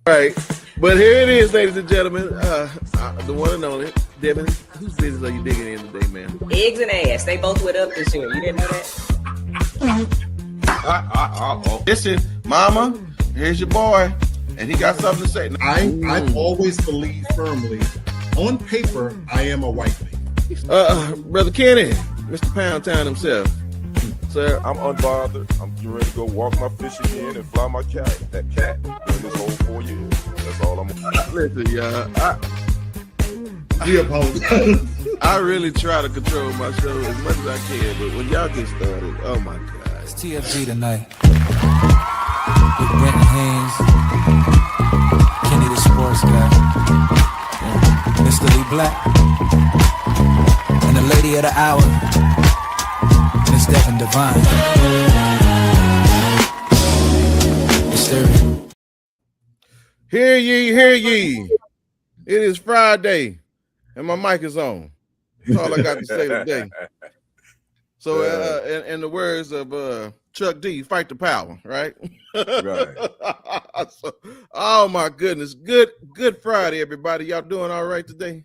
Right. But here it is, ladies and gentlemen. The one and only. Devin, whose business are you digging in today, man? Eggs and ass. They both went up this year. You didn't know that? Listen, mama, here's your boy. And he got something to say. I've always believed firmly, on paper, I am a white man. Brother Kenny, Mr. Pound Town himself. Sir, I'm unbothered. I'm getting ready to go walk my fish again and fly my cat. That cat during this whole 4 years. That's all I'm gonna do. listen, y'all. We apologize. I really try to control my show as much as I can, but when y'all get started, oh my God. It's TFG tonight. With Brenton Haynes, Kenny the sports guy, Mr. Lee Black, and the lady of the hour, Miss Devin Divine. Mysterio. Hear ye, hear ye. It is Friday, and my mic is on. That's all I got to say today. So, in the words of Chuck D, fight the power, right? Right. So, oh my goodness, good Friday, everybody. Y'all doing all right today?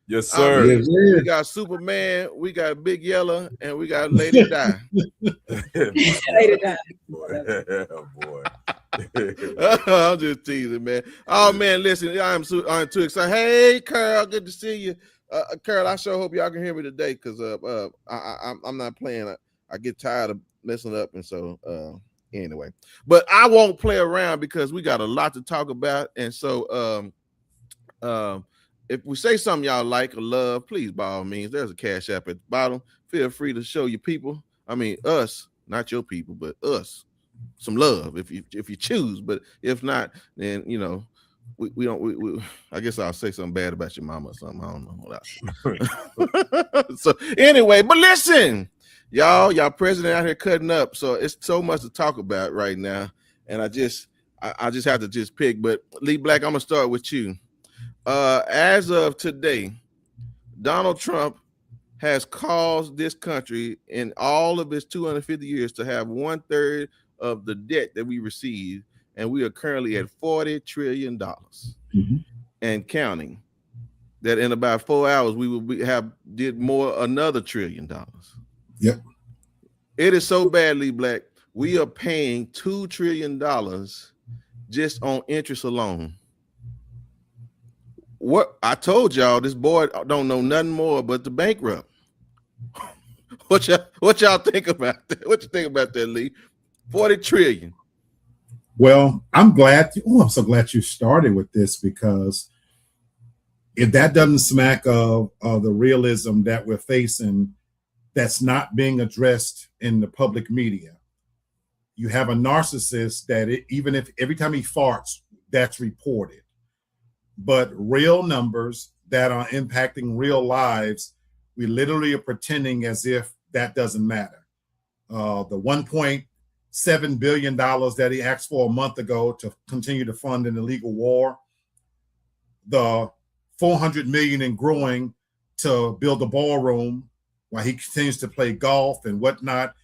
Yes, sir. We got Superman, we got Big Yellow, and we got Lady Di. Lady Di. Boy. I'm just teasing, man. Oh man, listen, I'm too excited. Hey, Carl, good to see you. Carl, I sure hope y'all can hear me today, because I'm not playing. I get tired of messing up, and so anyway. But I won't play around because we got a lot to talk about, and so if we say something y'all like or love, please, by all means, there's a Cash App at the bottom. Feel free to show your people. I mean, us, not your people, but us, some love if you choose. But if not, then we don't. I guess I'll say something bad about your mama or something. I don't know what So anyway, but listen, y'all president out here cutting up. So it's so much to talk about right now, and I just have to just pick. But Lee Black, I'm gonna start with you. As of today, Donald Trump has caused this country in all of its 250 years to have 1/3 of the debt that we received, and we are currently at $40 trillion and counting. That in about 4 hours we will did more another $1 trillion. Yep. It is so badly Black. We are paying $2 trillion just on interest alone. What I told y'all, this boy don't know nothing more but the bankrupt. What y'all think about that? What you think about that, Lee? 40 trillion. Well, I'm so glad you started with this, because if that doesn't smack of the realism that we're facing, that's not being addressed in the public media. You have a narcissist that even if every time he farts, that's reported. But real numbers that are impacting real lives, we literally are pretending as if that doesn't matter. The $1.7 billion that he asked for a month ago to continue to fund an illegal war, the $400 million and growing to build a ballroom while he continues to play golf and whatnot.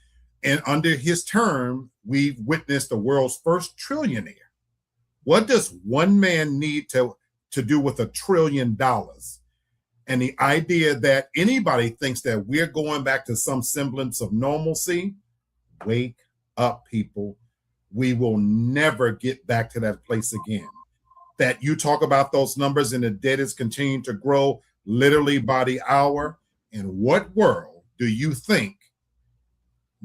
And under his term, we've witnessed the world's first trillionaire. What does one man need to do with $1 trillion? And the idea that anybody thinks that we're going back to some semblance of normalcy, wake up, people. We will never get back to that place again. That you talk about those numbers and the debt is continuing to grow literally by the hour. In what world do you think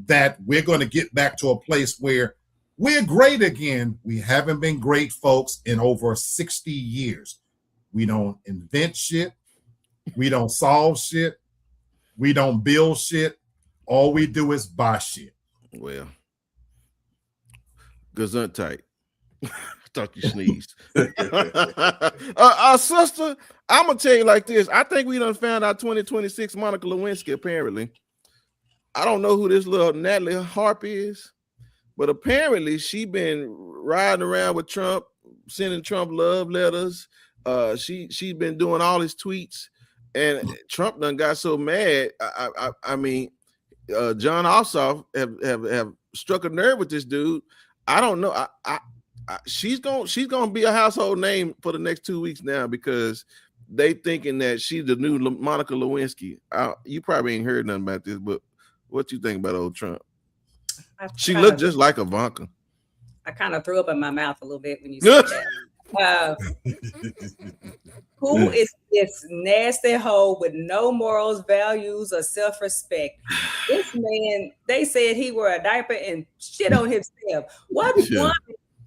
that we're going to get back to a place where we're great again? We haven't been great, folks, in over 60 years. We don't invent shit. We don't solve shit. We don't build shit. All we do is buy shit. Well, gesundheit. I thought you sneezed. Sister, I'm going to tell you like this. I think we done found out 2026 Monica Lewinsky, apparently. I don't know who this little Natalie Harp is, but apparently she been riding around with Trump, sending Trump love letters. She's been doing all his tweets, and Trump done got so mad. I mean, John Ossoff have struck a nerve with this dude. I don't know. she's gonna be a household name for the next 2 weeks now because they thinking that she's the new Monica Lewinsky. You probably ain't heard nothing about this, but what you think about old Trump? She looked just like Ivanka. I kind of threw up in my mouth a little bit when you said that. Who is this nasty hoe with no morals, values, or self-respect? This man, they said he wore a diaper and shit on himself. What woman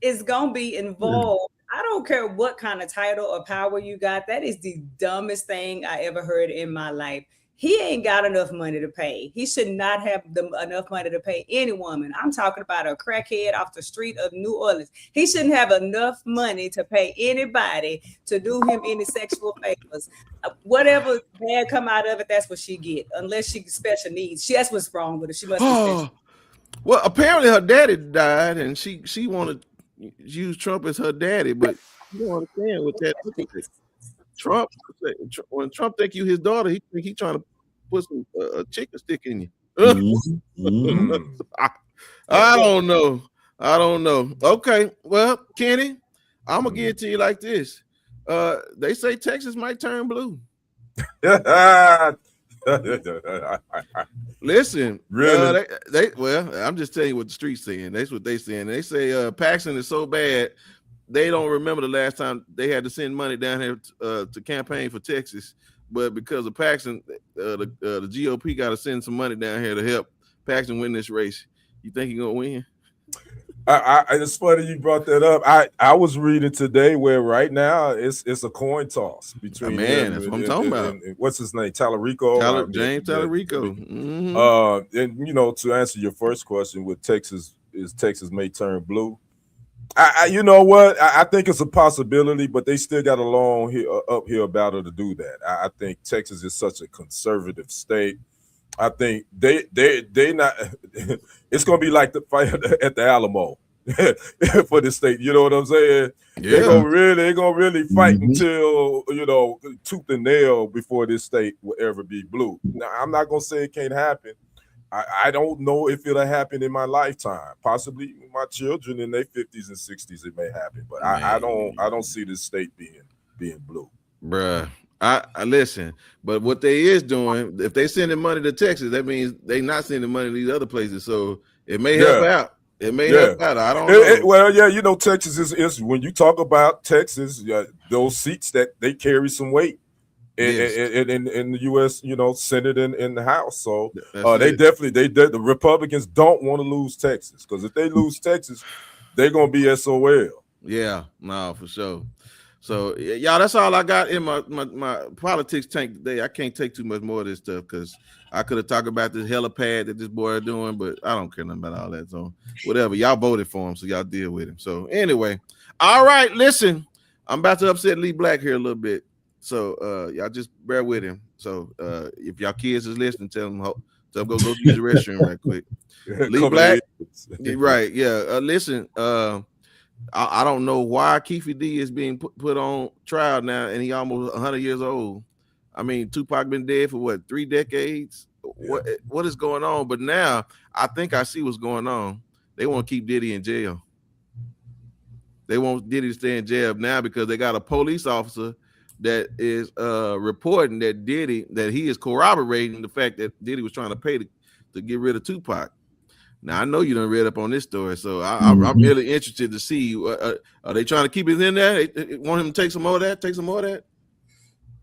is gonna be involved? I don't care what kind of title or power you got. That is the dumbest thing I ever heard in my life. He ain't got enough money to pay. He should not have enough money to pay any woman. I'm talking about a crackhead off the street of New Orleans. He shouldn't have enough money to pay anybody to do him any sexual favors. Whatever bad come out of it, that's what she get. Unless she special needs. That's what's wrong with her. She must be special. Well, apparently her daddy died, and she wanted to use Trump as her daddy, but you don't understand what that Trump, when Trump think you his daughter, he think he trying to put some a chicken stick in you. I don't know. Okay, well, Kenny, I'm gonna give it to you like this. They say Texas might turn blue. Listen, really? I'm just telling you what the streets saying. That's what they saying. They say Paxton is so bad. They don't remember the last time they had to send money down here to campaign for Texas, but because of Paxton, the GOP got to send some money down here to help Paxton win this race. You think he's gonna win? It's funny you brought that up. I was reading today where right now it's a coin toss between that's what I'm talking about. And what's his name? Tallarico. James Tallarico. And to answer your first question, with Texas may turn blue. You know what? I think it's a possibility, but they still got a long uphill battle to do that. I think Texas is such a conservative state. I think they not. It's gonna be like the fight at the Alamo for the state. You know what I'm saying? Yeah. They're gonna really fight until tooth and nail before this state will ever be blue. Now, I'm not gonna say it can't happen. I don't know if it'll happen in my lifetime. Possibly my children in their 50s and 60s, it may happen. But I don't see this state being blue. Bruh. I listen, but what they is doing, if they sending money to Texas, that means they not sending money to these other places. So it may help out. It may help out. I don't know. Texas is when you talk about Texas, those seats that they carry some weight. In the U.S., Senate and the House, so the Republicans don't want to lose Texas, because if they lose Texas, they're gonna be SOL. Yeah, no, for sure. So y'all, that's all I got in my politics tank today. I can't take too much more of this stuff because I could have talked about this helipad that this boy is doing, but I don't care nothing about all that. So whatever, y'all voted for him, so y'all deal with him. So anyway, all right, listen, I'm about to upset Lee Black here a little bit. So y'all just bear with him. So if y'all kids is listening, tell them go use the restroom right quick. Lee Black, right? Yeah. Listen, I don't know why Keefe D is being put on trial now, and he almost 100 years old. I mean, Tupac been dead for what, 3 decades? Yeah. What is going on? But now I think I see what's going on. They want to keep Diddy in jail. They want Diddy to stay in jail now because they got a police officer that is reporting that he is corroborating the fact that Diddy was trying to pay to get rid of Tupac. Now I know you done read up on this story, so I'm really interested to see. Are they trying to keep it in there? They want him to take some more of that? Take some more of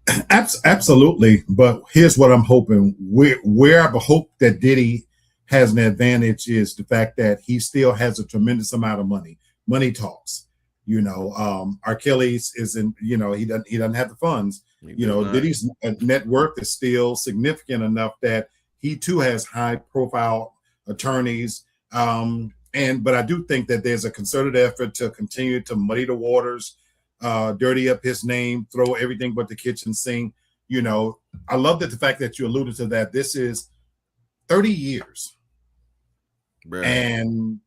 that? Absolutely. But here's what I'm hoping. Where I hope that Diddy has an advantage is the fact that he still has a tremendous amount of money. Money talks. R. Kelly's isn't, he doesn't have the funds. Diddy's net worth is still significant enough that he too has high profile attorneys. But I do think that there's a concerted effort to continue to muddy the waters, dirty up his name, throw everything but the kitchen sink. I love that the fact that you alluded to that. This is 30 years. Right. And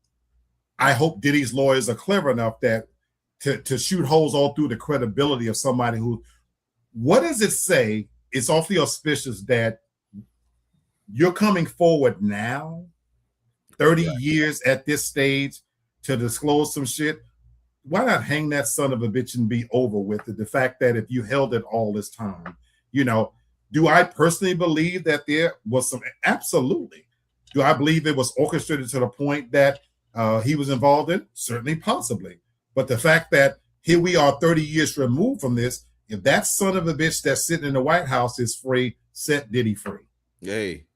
I hope Diddy's lawyers are clever enough that to shoot holes all through the credibility of somebody who, what does it say? It's awfully auspicious that you're coming forward now, 30 years at this stage, to disclose some shit. why not hang that son of a bitch and be over with it? The fact that if you held it all this time, you know, do I personally believe that there was some? Absolutely. Do I believe it was orchestrated to the point that he was involved in? Certainly, possibly. But the fact that here we are 30 years removed from this, if that son of a bitch that's sitting in the White House is free, set Diddy free. Hey,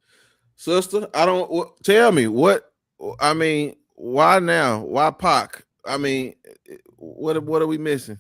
sister, I don't tell me what. I mean, why now? Why Pac? I mean, what are we missing?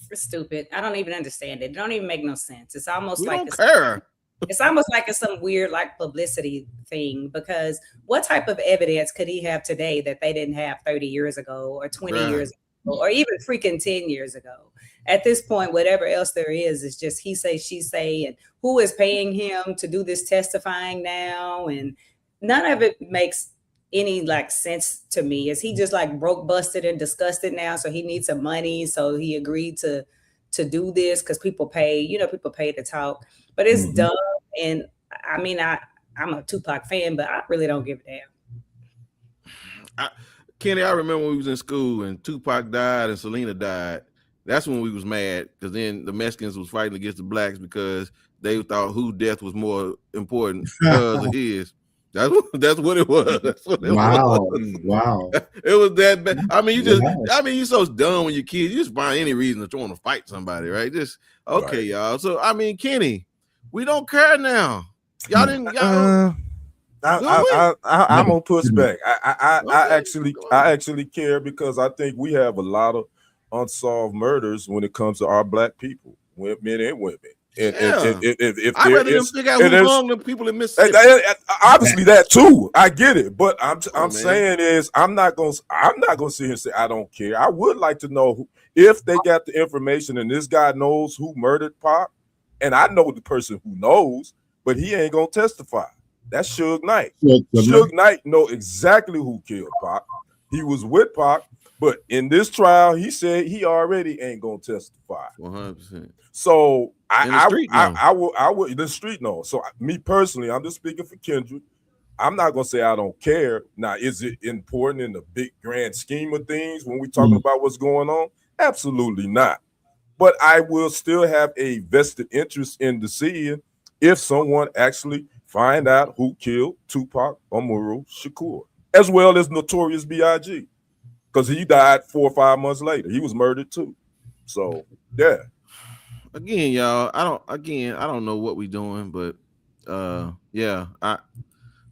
It's stupid. I don't even understand it. It don't even make no sense. It's almost We like don't care. It's almost like it's some weird like publicity thing, because what type of evidence could he have today that they didn't have 30 years ago or 20 Right. years ago or even freaking 10 years ago? At this point, whatever else there is just he say, she say, and who is paying him to do this testifying now? And none of it makes any like sense to me. Is he just like broke, busted, and disgusted now? So he needs some money. So he agreed to do this because people pay, people pay to talk. But it's Mhm. dumb. And I mean, I'm a Tupac fan, but I really don't give a damn. Kenny, I remember when we was in school and Tupac died and Selena died. That's when we was mad, because then the Mexicans was fighting against the blacks because they thought whose death was more important because of his. That's what it was. That's what it Wow. was. Wow. It was that bad. I mean, Wow. you're so dumb when you're kids. You just find any reason to want to fight somebody, right? Just okay, Right. y'all. So I mean, Kenny, we don't care now. Y'all didn't. Y'all, I'm gonna push back. I Okay, go on. actually care, because I think we have a lot of unsolved murders when it comes to our black people, men and women. And Yeah. if I'd there rather them is, figure out and who's there's- wrong than people in Mississippi. obviously that too, I get it, but I'm man. saying is I'm not gonna sit here and say I don't care. I would like to know if they got the information and this guy knows who murdered Pac, and I know the person who knows, but he ain't gonna testify. That's Suge Knight. Suge Knight know exactly who killed Pac. He was with Pac, but in this trial, he said he already ain't gonna testify. 100%. So In the street know. I would the street know. So me personally, I'm just speaking for Kendrick. I'm not gonna say I don't care. Now, is it important in the big grand scheme of things when we talking about what's going on? Absolutely not. But I will still have a vested interest in the seeing if someone actually find out who killed Tupac Amaru Shakur, as well as Notorious B.I.G. Because he died 4 or 5 months later. He was murdered too. So yeah. Again, y'all, I don't know what we doing, but yeah,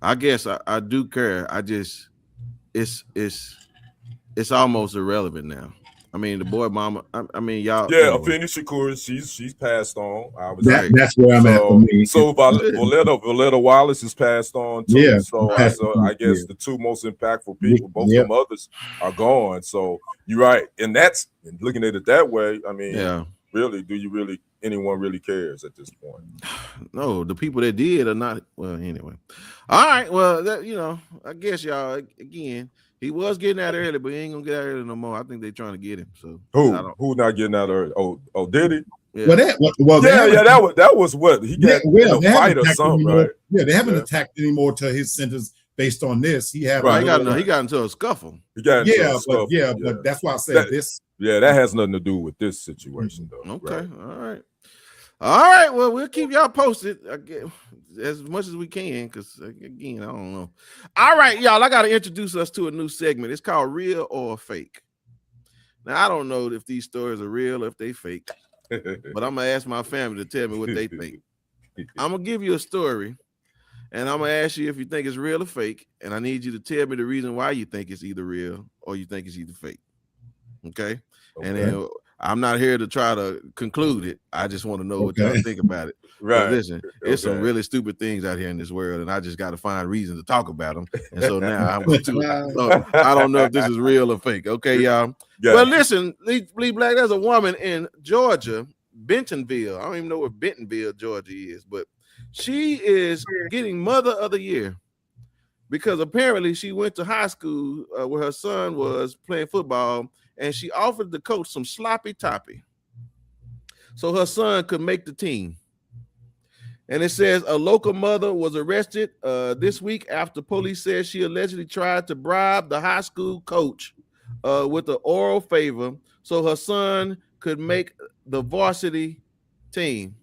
I guess I do care. I just it's almost irrelevant now. I mean, the boy mama. I mean, y'all. Yeah, Afeni Shakur, she's passed on. That's where I'm at for me. So Valletta Wallace is passed on too. Yeah, So passed on, I guess yeah. the two most impactful people, both Yeah. of them others, are gone. So you're right, and that's looking at it that way. I mean, Yeah. Really, anyone really cares at this point? No, the people that did are not. Well, anyway. All right. Well, I guess y'all again. He was getting out early, but he ain't gonna get out early no more. I think they're trying to get him. So Who not getting out early? Oh, did he? Yeah. That was what he got in a fight or something, right? Yeah, they haven't attacked anymore to his sentence based on this. He got into a scuffle. He got into a scuffle. But that's why I said this. Yeah, that has nothing to do with this situation, though. Okay, right. All right. Well, we'll keep y'all posted as much as we can, because again, I don't know. All right, y'all. I got to introduce us to a new segment. It's called Real or Fake. Now, I don't know if these stories are real or if they fake, but I'm gonna ask my family to tell me what they think. I'm gonna give you a story, and I'm gonna ask you if you think it's real or fake, and I need you to tell me the reason why you think it's either real or you think it's either fake. Okay. And then I'm not here to try to conclude it. I just want to know what y'all think about it. Right. Listen, there's some really stupid things out here in this world, and I just got to find reason to talk about them. And so now I'm going to. So I don't know if this is real or fake. Okay, y'all. Yeah. Well, listen, Lee Black, there's a woman in Georgia, Bentonville. I don't even know where Bentonville, Georgia is, but she is getting Mother of the Year because apparently she went to high school where her son was playing football, and she offered the coach some sloppy toppy so her son could make the team. And it says a local mother was arrested this week after police said she allegedly tried to bribe the high school coach with an oral favor so her son could make the varsity team.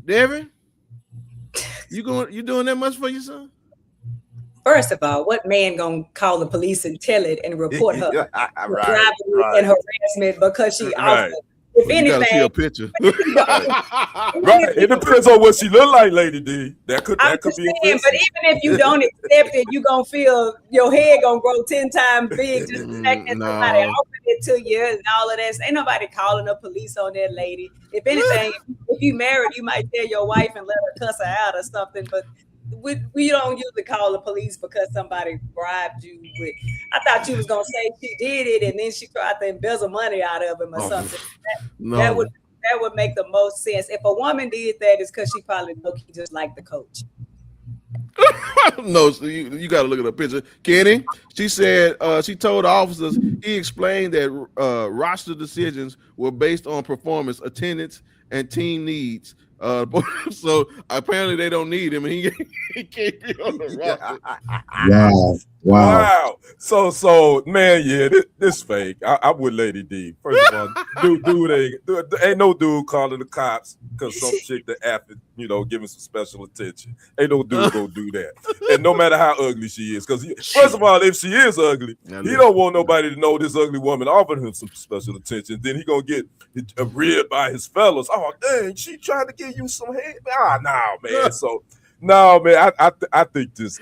Devin, you doing that much for your son? First of all, what man gonna call the police and tell it and report her for Right, bribery and harassment because she Right. offered? If Well, you gotta see a anything, picture. Right. It depends on what she look like, Lady D. That could I'm be just saying, offensive. but even if you don't accept it, you gonna feel your head gonna grow 10 times big just the fact that somebody No. offered it to you and all of that. Ain't nobody calling the police on that lady. If anything, if you married, you might tell your wife and let her cuss her out or something, but we don't usually call the police because somebody bribed you with. I thought you was gonna say she did it and then she tried to embezzle money out of him or something. No. That would make the most sense. If a woman did that, it's because she probably low-key just like the coach. No, so you got to look at the picture. Kenny, she said she told the officers he explained that roster decisions were based on performance, attendance, and team needs. So apparently they don't need him, and he can't be on the roster. Wow. So man, yeah, this fake. I'm with Lady D. First of all, dude ain't no dude calling the cops because some chick that after giving some special attention. Ain't no dude go do that. And no matter how ugly she is, because first of all, if she is ugly, he don't want nobody to know this ugly woman offered him some special attention. Then he gonna get reared by his fellas. Oh dang, she trying to give you some head. Man. So. No, man, I think this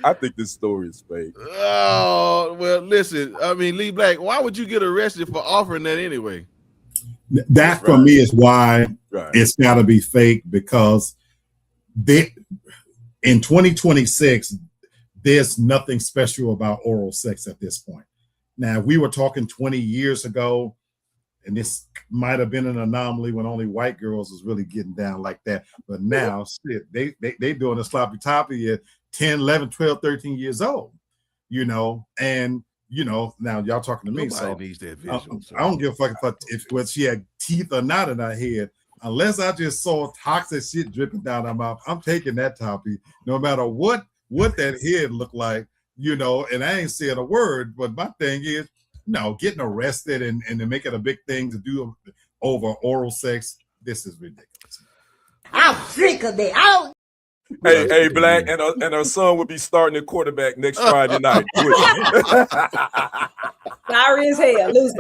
story is fake. Oh, well, listen, I mean, Lee Black, why would you get arrested for offering that anyway? That for me is why it's got to be fake, because in 2026, there's nothing special about oral sex at this point. Now, we were talking 20 years ago, and this might have been an anomaly when only white girls was really getting down like that. But now, shit, they doing a sloppy toppy at 10, 11, 12, 13 years old, and, now y'all talking to me. Nobody needs that visual, I don't give a fuck if she had teeth or not in her head. Unless I just saw toxic shit dripping down her mouth, I'm taking that toppy, no matter what that head looked like, and I ain't saying a word, but my thing is, no, getting arrested and to make it a big thing to do over oral sex, this is ridiculous. I'm sick of that. Hey, Black, and her son would be starting at quarterback next Friday night. Sorry as hell, losing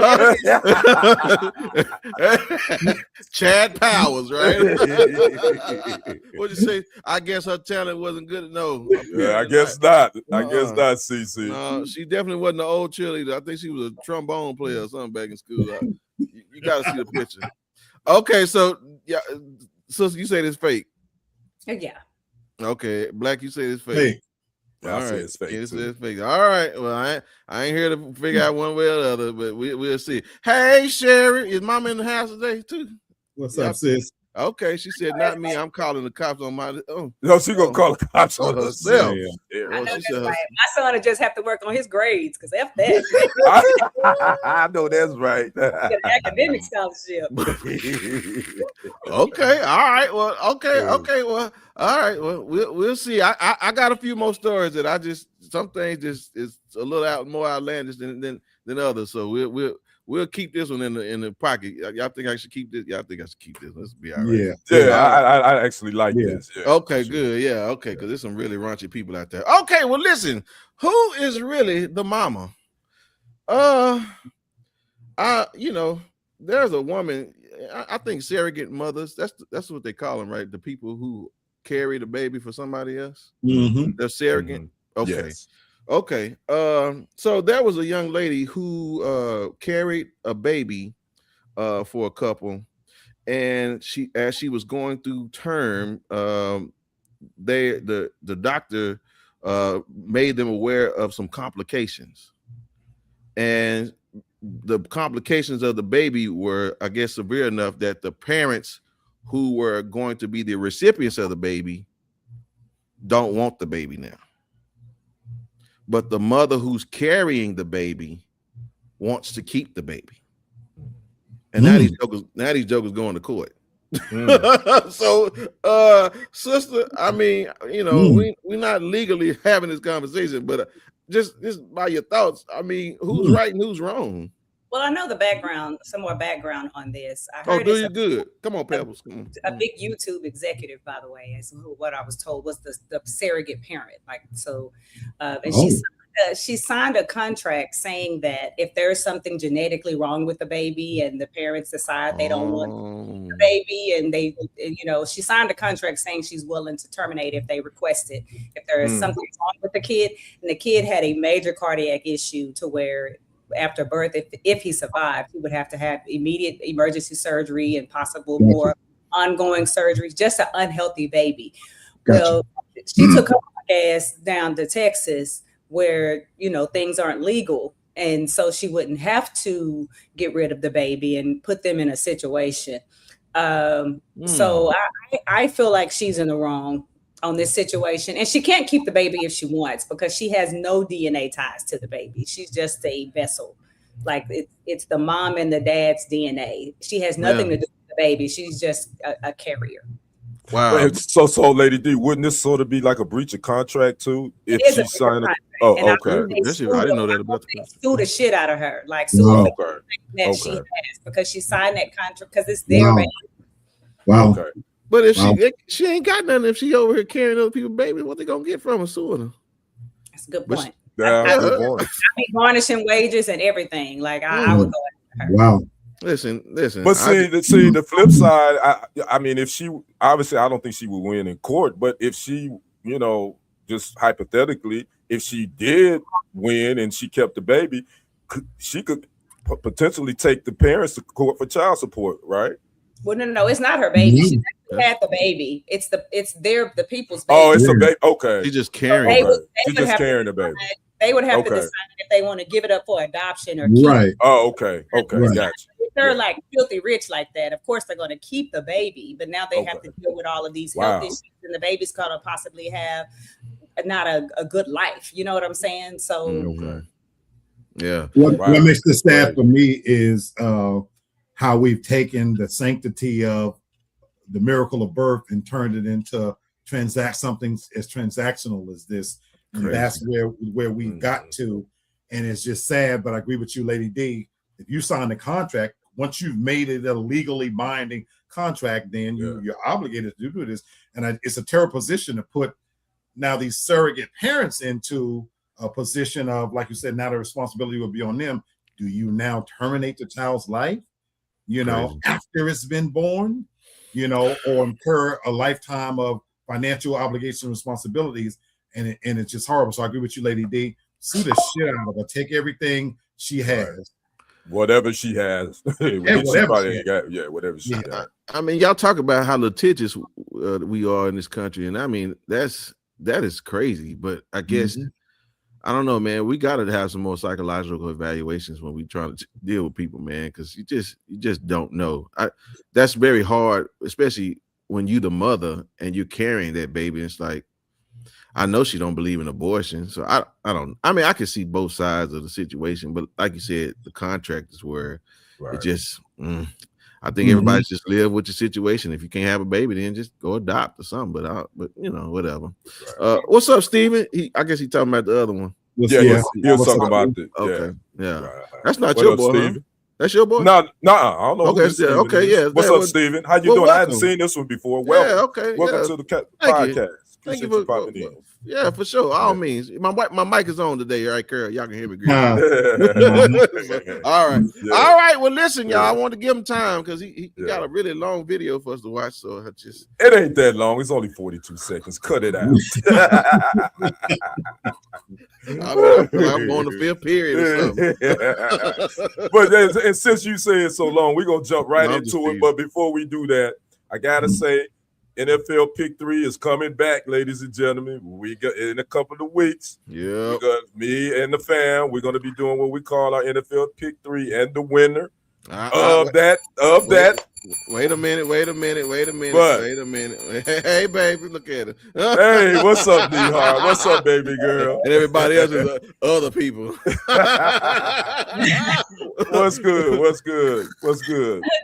Chad Powers, right? What'd you say? I guess her talent wasn't good. No, I guess not. I guess not, CC. She definitely wasn't an old cheerleader. I think she was a trombone player or something back in school. You got to see the picture. Okay, so yeah, so you say it's fake. Yeah. Okay, Black, you say it's fake. Fake. I say it's fake. It's fake. All right. Well, I ain't here to figure out one way or the other, but we'll see. Hey, Sherry, is Mama in the house today too? What's up, sis? Okay, she said, not me. I'm calling the cops on my. No, she gonna call the cops on herself. I know that's right. My son will just have to work on his grades because F that. I know that's right. Get an academic scholarship. Okay. All right. Well. Okay. Well. All right. Well, we'll see. I got a few more stories that some things just is a little more outlandish than others. So we'll keep this one in the pocket. Y'all think I should keep this? Y'all think I should keep this? Let's be all right. Yeah. I actually like this. Yeah, okay, good. Yeah, okay, because there's some really raunchy people out there. Okay, well, listen, who is really the mama? There's a woman. I think surrogate mothers. That's what they call them, right? The people who carry the baby for somebody else. Mm-hmm. They're surrogate. Mm-hmm. Okay. Yes. Okay. So there was a young lady who carried a baby for a couple, and as she was going through term, the doctor made them aware of some complications, and the complications of the baby were, I guess, severe enough that the parents who were going to be the recipients of the baby don't want the baby now. But the mother who's carrying the baby wants to keep the baby. And now these jokers going to court. So, sister, I mean, we're not legally having this conversation, but just by your thoughts, I mean, who's right and who's wrong? Well, I know the background, some more background on this. I Oh, heard do it's you good? Come on, Pebbles. Come a on. big YouTube executive, by the way, is what I was told was the surrogate parent. Like, so, and Oh. she signed a contract saying that if there's something genetically wrong with the baby and the parents decide they don't want the baby, and she signed a contract saying she's willing to terminate if they request it, if there is something wrong with the kid. And the kid had a major cardiac issue to where after birth, if he survived, he would have to have immediate emergency surgery and possible more ongoing surgeries, just an unhealthy baby. Gotcha. Well, she took her ass down to Texas where, things aren't legal. And so she wouldn't have to get rid of the baby and put them in a situation. So I feel like she's in the wrong on this situation, and she can't keep the baby if she wants, because she has no DNA ties to the baby. She's just a vessel. Like it's the mom and the dad's DNA. She has nothing to do with the baby. She's just a carrier. Wow. So Lady D, wouldn't this sort of be like a breach of contract too? If she signed it? Oh, okay. I didn't know that about the sue the shit out of her. Like sue Wow. her that she has, because she signed that contract because it's their baby. Wow. Okay. But if she ain't got nothing, if she over here carrying other people's baby, what they gonna get from her suing her? That's a good point. Yeah, I'd be garnishing wages and everything. Like I would go after her. Wow. Listen. But see, the flip side. I mean, if she obviously, I don't think she would win in court. But if she, just hypothetically, if she did win and she kept the baby, she could potentially take the parents to court for child support, right? Well, no, it's not her baby. She had the baby. It's the people's baby. Oh, it's a baby. Okay, she's just carrying. She's just carrying the baby. They would have to decide if they want to give it up for adoption or keep Right. it. Oh, okay. Gotcha. If they're like filthy rich like that, of course they're going to keep the baby, but now they have to deal with all of these health issues, and the baby's going to possibly have not a good life. You know what I'm saying? So Yeah. What makes this sad for me is how we've taken the sanctity of the miracle of birth and turned it into something as transactional as this. And that's where we got to. And it's just sad, but I agree with you, Lady D. If you sign the contract, once you've made it a legally binding contract, then you're obligated to do this. And it's a terrible position to put now these surrogate parents into a position of, like you said, now the responsibility will be on them. Do you now terminate the child's life, after it's been born, or incur a lifetime of financial obligations and responsibilities? And it's just horrible. So I agree with you, Lady D. Sue the shit out of her. Take everything she has. Whatever she has. Whatever she has. I mean, y'all talk about how litigious we are in this country. And I mean, that is crazy. But I guess, I don't know, man. We got to have some more psychological evaluations when we try to deal with people, man, because you just don't know. That's very hard, especially when you the mother and you're carrying that baby. It's like, I know she don't believe in abortion, so I can see both sides of the situation, but like you said, the contract is where it just. I think everybody's just live with your situation. If you can't have a baby, then just go adopt or something. But whatever. What's up, Steven? I guess he's talking about the other one. He was talking about it. Okay, that's not your boy, Steven. Huh? That's your boy? No, I don't know. Okay, What's up, Steven? How you doing? Welcome. I hadn't seen this one before. Welcome. Welcome to the podcast. Thank you for sure. All means. My mic is on today. All right, Carol. Y'all can hear me good. All right. Yeah. All right. Well, listen, y'all. I want to give him time because he got a really long video for us to watch. So it ain't that long. It's only 42 seconds. Cut it out. I'm on the fifth period or something. But since you say it so long, we're gonna jump right into it. But before we do that, I gotta say, NFL Pick 3 is coming back, ladies and gentlemen. We got in a couple of weeks. Yeah, me and the fam. We're gonna be doing what we call our NFL Pick 3, and the winner of that. Wait a minute. Hey, baby, look at it. Hey, what's up, D-Hard? What's up, baby girl? And everybody else is other people. What's good,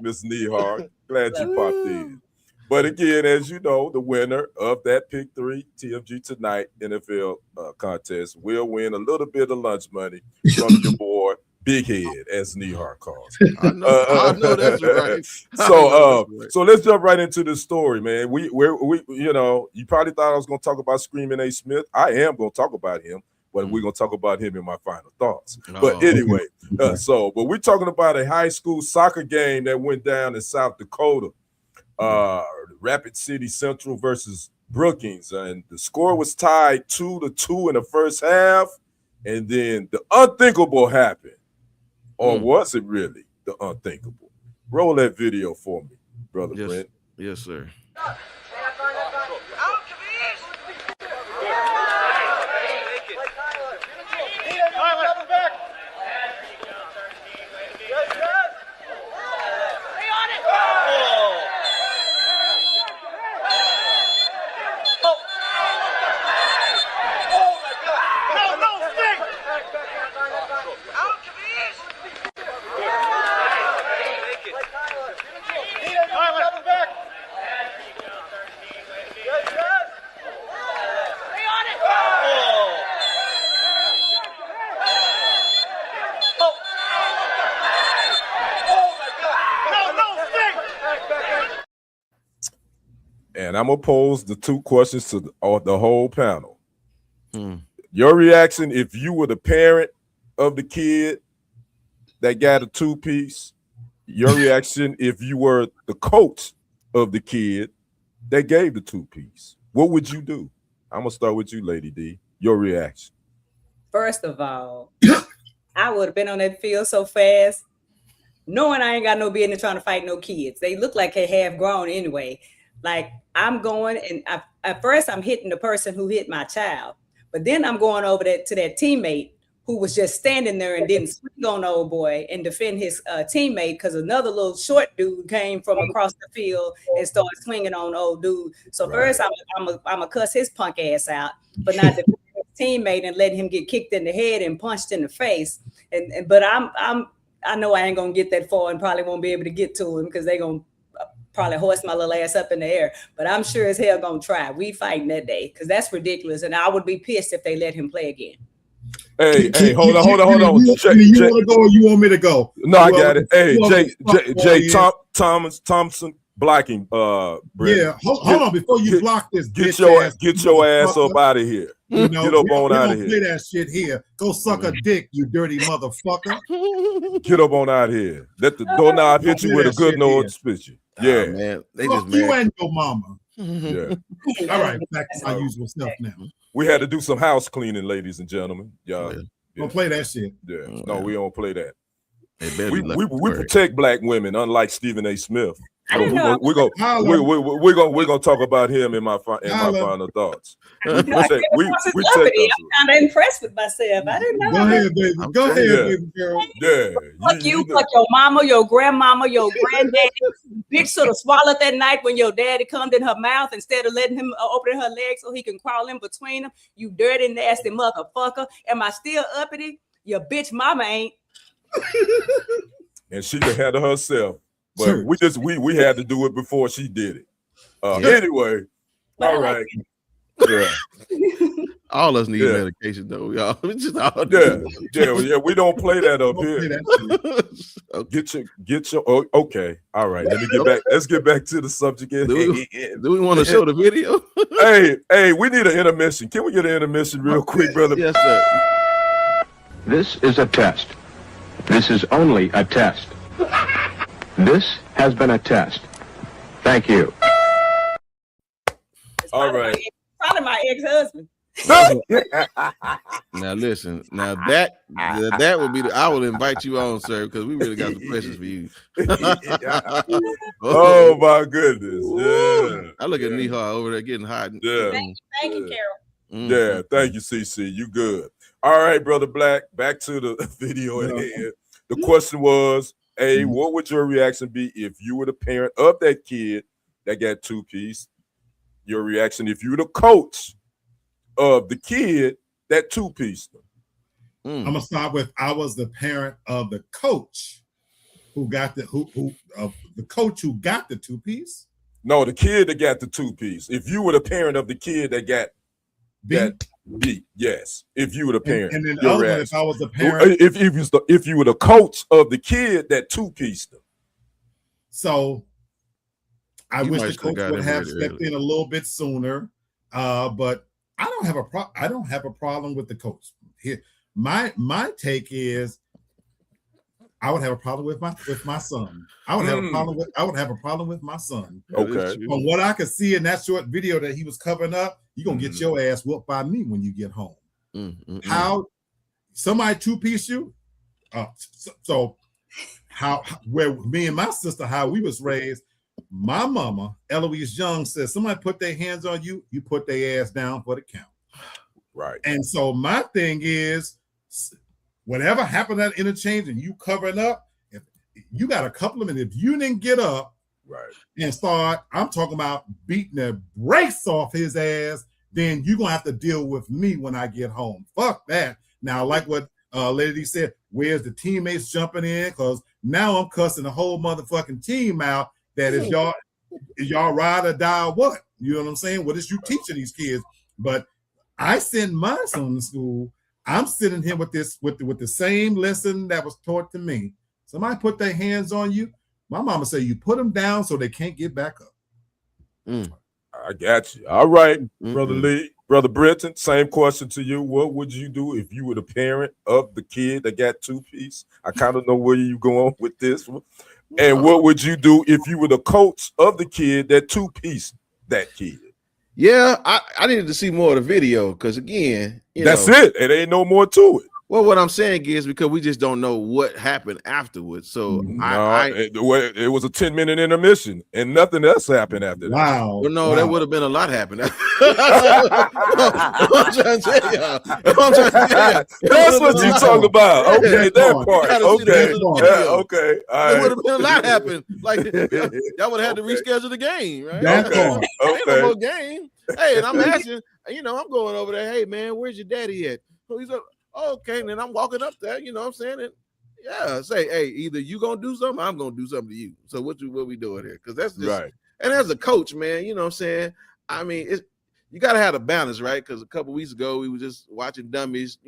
Miss Neehard? Glad you popped in. But again, as you know, the winner of that Pick 3 TFG Tonight NFL contest will win a little bit of lunch money from your boy, big head, as Nehar calls. I know that's right. So let's jump right into the story, man. We you know, you probably thought I was gonna talk about Screaming A. Smith. I am gonna talk about him, but we're gonna talk about him in my final thoughts. But anyway, but we're talking about a high school soccer game that went down in South Dakota. Rapid City Central versus Brookings, and the score was tied 2-2 in the first half, and then the unthinkable happened. Or was it really the unthinkable? Roll that video for me, Brother Brent. Yes, sir. And I'm gonna pose the two questions to the whole panel. Your reaction if you were the parent of the kid that got a two-piece, your reaction if you were the coach of the kid that gave the two-piece. What would you do? I'm gonna start with you, Lady D. Your reaction. First of all, I would have been on that field so fast, knowing I ain't got no business trying to fight no kids. They look like they half grown anyway. Like I'm going and at first I'm hitting the person who hit my child, but then I'm going over to that teammate who was just standing there and didn't swing on the old boy and defend his teammate because another little short dude came from across the field and started swinging on old dude. So first I'm a cuss his punk ass out, but not defend his teammate and let him get kicked in the head and punched in the face. But I know I ain't gonna get that far and probably won't be able to get to him because they gonna probably hoist my little ass up in the air, but I'm sure as hell gonna try. We fighting that day because that's ridiculous, and I would be pissed if they let him play again. Hey, hold on. You want to go or you want me to go? No, I got it. Hey, Jay Thompson blocking. Brent. Yeah, hold on before you block this. Get your ass up out of here. You know, get up on out of here. Play that shit here. Go suck a dick, you dirty motherfucker. Get up on out of here. Let the doorknob hit you with a good noise picture. Yeah, man. They Fuck just you and your mama. Yeah. All right, back to my usual self now. We had to do some house cleaning, ladies and gentlemen. Y'all don't play that shit. Yeah, no, we don't play that. We protect black women, unlike Stephen A. Smith. So we're gonna talk about him in my final thoughts. We I'm kind of impressed with myself. I didn't know. Go ahead, baby. Go ahead, baby girl. Yeah. Fuck you, fuck your mama, your grandmama, your granddaddy. Bitch should have swallowed that night when your daddy come in her mouth instead of letting him open her legs so he can crawl in between them. You dirty, nasty motherfucker. Am I still uppity? Your bitch mama ain't. And she can handle herself. But we had to do it before she did it. Anyway, all right. Yeah. All us need medication though, y'all. Yeah. We don't play that up here. Get your okay. All right. Let me get back. Let's get back to the subject. Do we want to show the video? hey, we need an intermission. Can we get an intermission real quick, brother? Yes, sir. This is a test. This is only a test. This has been a test. Thank you. All right. Probably my ex-husband. Now listen. Now that would be I will invite you on, sir, because we really got some questions for you. Oh my goodness! Yeah. I look at Nehar over there getting hot. Yeah. Thank you, Carol. Yeah. Thank you, CC. You good? All right, brother Black. Back to the video at hand. The question was, what would your reaction be if you were the parent of that kid that got two-piece? Your reaction if you were the coach of the kid that two-piece them? I'm gonna start with I was the parent of the coach who got the coach who got the two-piece. No, the kid that got the two-piece. If you were the parent of the kid that got that beat. Yes, if you were the parent. And then the Your other one, reaction. if I was the parent, if you were the coach of the kid that two-pieced them. so I You wish might the still coach got would him have really stepped early. in a little bit sooner. But I don't have a problem with the coach. Here, my take is I would have a problem with my son. I would have a problem with my son. That is Okay. true. From what I could see in that short video that he was covering up, you're gonna get your ass whooped by me when you get home. How somebody two-piece you? So how where me and my sister, how we was raised, my mama, Eloise Young, says somebody put their hands on you, you put their ass down for the count. Right. And so my thing is, whatever happened at interchange and you covering up, if you got a couple of minutes, if you didn't get up Right. and start, I'm talking about beating the brakes off his ass, then you're gonna have to deal with me when I get home. Fuck that. Now, like what Lady said, where's the teammates jumping in? Because now I'm cussing the whole motherfucking team out. That is y'all ride or die or what? You know what I'm saying? What is you teaching these kids? But I send my son to school. I'm sitting here with the same lesson that was taught to me. Somebody put their hands on you. My mama said you put them down so they can't get back up. I got you. All right, Brother Lee. Brother Brenton, same question to you. What would you do if you were the parent of the kid that got two-piece? I kind of know where you going with this one. And what would you do if you were the coach of the kid that two-piece that kid? Yeah, I needed to see more of the video because again, That's it. It ain't no more to it. Well, what I'm saying is because we just don't know what happened afterwards. So it was a 10-minute intermission and nothing else happened after that. Wow. Well, no, there would have been a lot happening. I'm trying to tell y'all. That's what you talking about. Okay, that part. Okay. Okay. All There right. would have been a lot happen. Like y'all would have had to reschedule the game, right? That part. Ain't no more game. Hey, and I'm asking, I'm going over there. Hey, man, where's your daddy at? So he's like, okay, and then I'm walking up there, you know what I'm saying? And yeah, say, hey, either you gonna do something, or I'm gonna do something to you. So what we doing here? Because that's just Right. And as a coach, man, you know what I'm saying? I mean, you gotta have a balance, right? Because a couple weeks ago we were just watching dummies,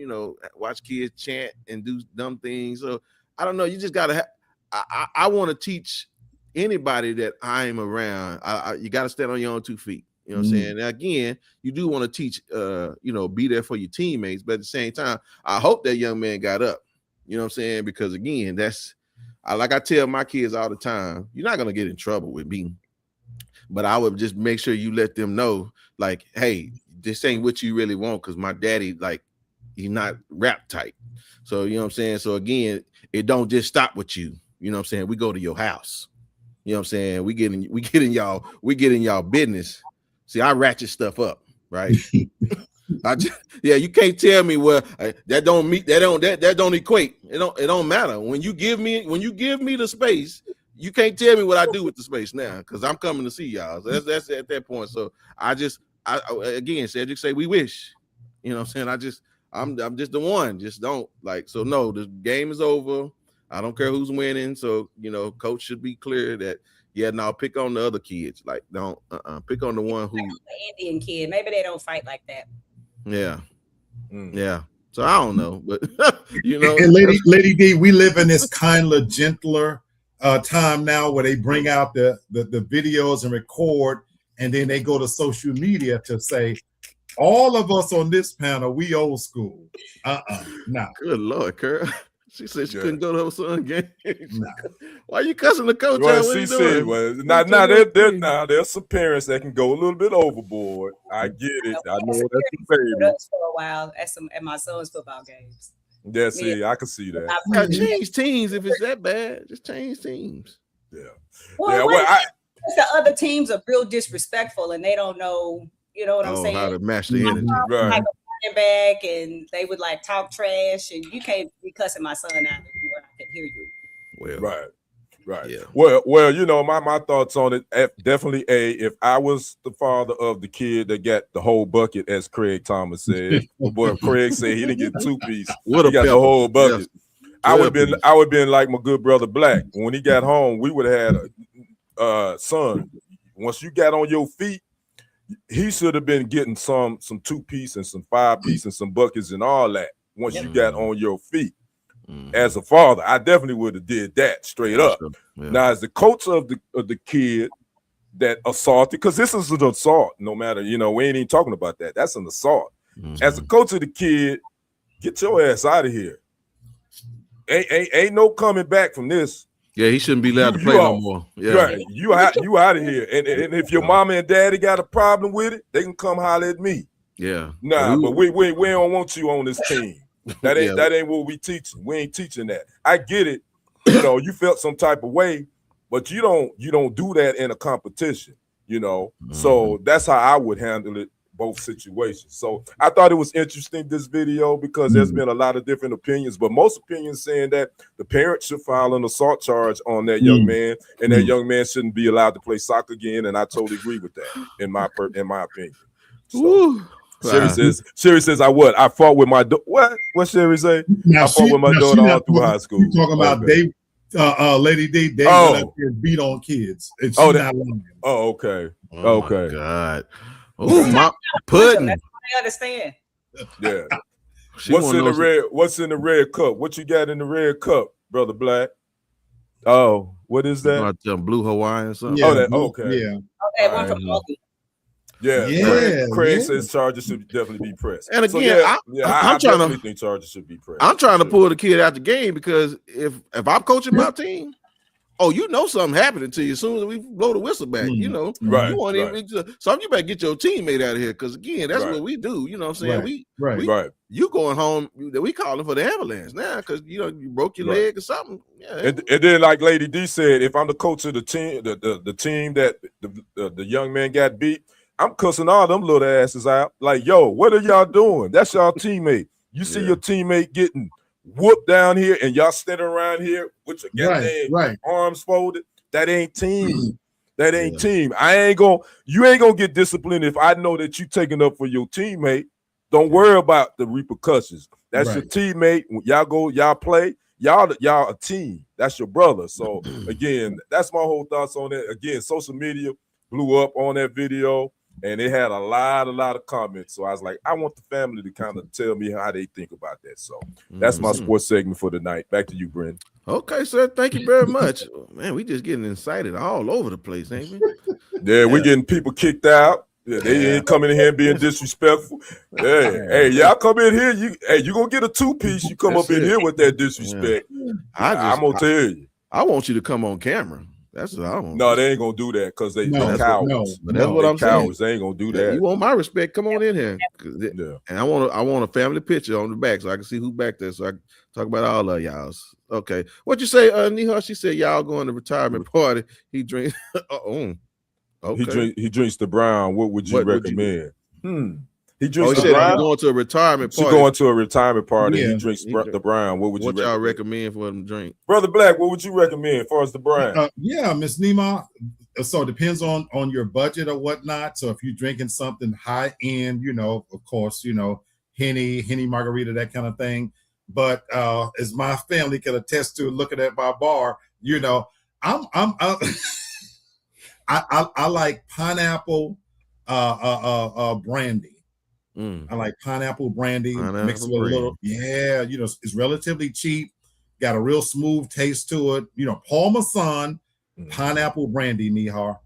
watch kids chant and do dumb things. So I don't know. You just gotta I want to teach anybody that I'm around. You gotta stand on your own 2 feet. You know what I'm saying? Now, again, you do want to teach, be there for your teammates, but at the same time, I hope that young man got up. You know what I'm saying? Because again, like I tell my kids all the time, you're not gonna get in trouble with me, but I would just make sure you let them know, like, hey, this ain't what you really want, because my daddy, like, he's not rap type. So you know what I'm saying? So again, it don't just stop with you. You know what I'm saying? We go to your house. You know what I'm saying? We get in y'all business. See, I ratchet stuff up, right? You can't tell me that don't equate. It don't matter. When you give me the space, you can't tell me what I do with the space now, because I'm coming to see y'all. So that's at that point. So I again, Cedric say we wish. You know what I'm saying? I'm just the one. Just don't so no, the game is over. I don't care who's winning. So coach should be clear that. Yeah, now pick on the other kids. Like, don't pick on the one who the Indian kid. Maybe they don't fight like that. Yeah. Yeah. So I don't know, but And Lady D, we live in this kinder, gentler time now where they bring out the videos and record, and then they go to social media to say, all of us on this panel, we old school. No. Good Lord, Carl. She said she couldn't go to her son's game. Why you cussing the coach out? What she said, there's some parents that can go a little bit overboard. I get it. I know that's the baby. For a while at my son's football games. Yeah, see, I can see that. Change teams if it's that bad. Just change teams. Yeah. The other teams are real disrespectful and they don't know, you know what I'm saying? How to match the energy. Right. Back and they would talk trash, and you can't be cussing my son out where I can hear you. Well, right. Yeah. Well, my thoughts on it. Definitely, if I was the father of the kid that got the whole bucket, as Craig Thomas said, boy, Craig said he didn't get 2-piece. He got the whole bucket. Yes. I would been like my good brother Black. When he got home, we would have had son. Once you got on your feet, he should have been getting some 2-piece and some 5-piece and some buckets and all that once you got on your feet. As a father, I definitely would have did that straight up. Yeah. Now, as the coach of the kid that assaulted, because this is an assault, no matter, we ain't even talking about that. That's an assault. As a coach of the kid, get your ass out of here. Ain't no coming back from this. Yeah, he shouldn't be allowed to play no more. Yeah, right. You out of here. And if your mama and daddy got a problem with it, they can come holler at me. Yeah. Nah, but we don't want you on this team. That ain't what we teaching. We ain't teaching that. I get it. You felt some type of way, but you don't do that in a competition. So that's how I would handle it. Both situations. So I thought it was interesting, this video, because there's been a lot of different opinions, but most opinions saying that the parents should file an assault charge on that young man, and that young man shouldn't be allowed to play soccer again. And I totally agree with that in my opinion. So, Sherry says I fought with my what Sherry say? I fought with my daughter all through high school. You talking about Lady D, they went up there and beat on kids. And okay. Oh my God. Oh, my pudding. That's what I understand. Yeah. What's in the red cup? What you got in the red cup, Brother Black? Oh, what is that? Blue Hawaiian or something. Yeah, okay. Yeah. Okay, one from Loki. Yeah. Craig says charges should definitely be pressed. And again, I definitely think charges should be pressed. I'm trying to pull the kid out the game, because if I'm coaching my team, something happening to you as soon as we blow the whistle back. Right. You want so you better get your teammate out of here, because again, that's what we do. You know what I'm saying? Right. You going home? We calling for the ambulance now because you broke your leg or something. Yeah. And then, like Lady D said, if I'm the coach of the team, the team that the young man got beat, I'm cussing all them little asses out. Like, yo, what are y'all doing? That's y'all teammate. You see your teammate getting whooped down here, and y'all standing around here with your goddamn arms folded. That ain't team. That ain't team. You ain't gonna get disciplined if I know that you taking up for your teammate. Don't worry about the repercussions. That's your teammate. Y'all play. Y'all a team. That's your brother. So again, that's my whole thoughts on it. Again, social media blew up on that video, and it had a lot of comments. So I was like, I want the family to kind of tell me how they think about that. So that's my sports segment for the night. Back to you, Brent. Okay, sir. Thank you very much. Man, we just getting incited all over the place, ain't we? Yeah, we're getting people kicked out. Yeah, they ain't coming in here being disrespectful. Hey, y'all come in here. You gonna get a 2-piece. You come up in here with that disrespect. I'm gonna tell you. I want you to come on camera. That's what I want. No, they ain't gonna do that because they're cowards. That's what I'm cowards. saying. They ain't gonna do that. You want my respect? Come on in here. And I want a family picture on the back so I can see who back there, so I can talk about all of y'all. Okay, what you say, Neha? She said y'all going to retirement party. He drinks. Okay. He drinks the brown. What would you recommend? He drinks the brown. Going to a retirement party. She's going to a retirement party. Yeah. He drinks the brown. What would y'all recommend for him to drink? Brother Black, what would you recommend as far as the brown? Miss Nima. So it depends on your budget or whatnot. So if you're drinking something high end, of course, Henny margarita, that kind of thing. But as my family can attest to, looking at my bar, I like pineapple brandy. I like pineapple brandy. Mix it with a little, it's relatively cheap, got a real smooth taste to it. Parmesan pineapple brandy, Nihar.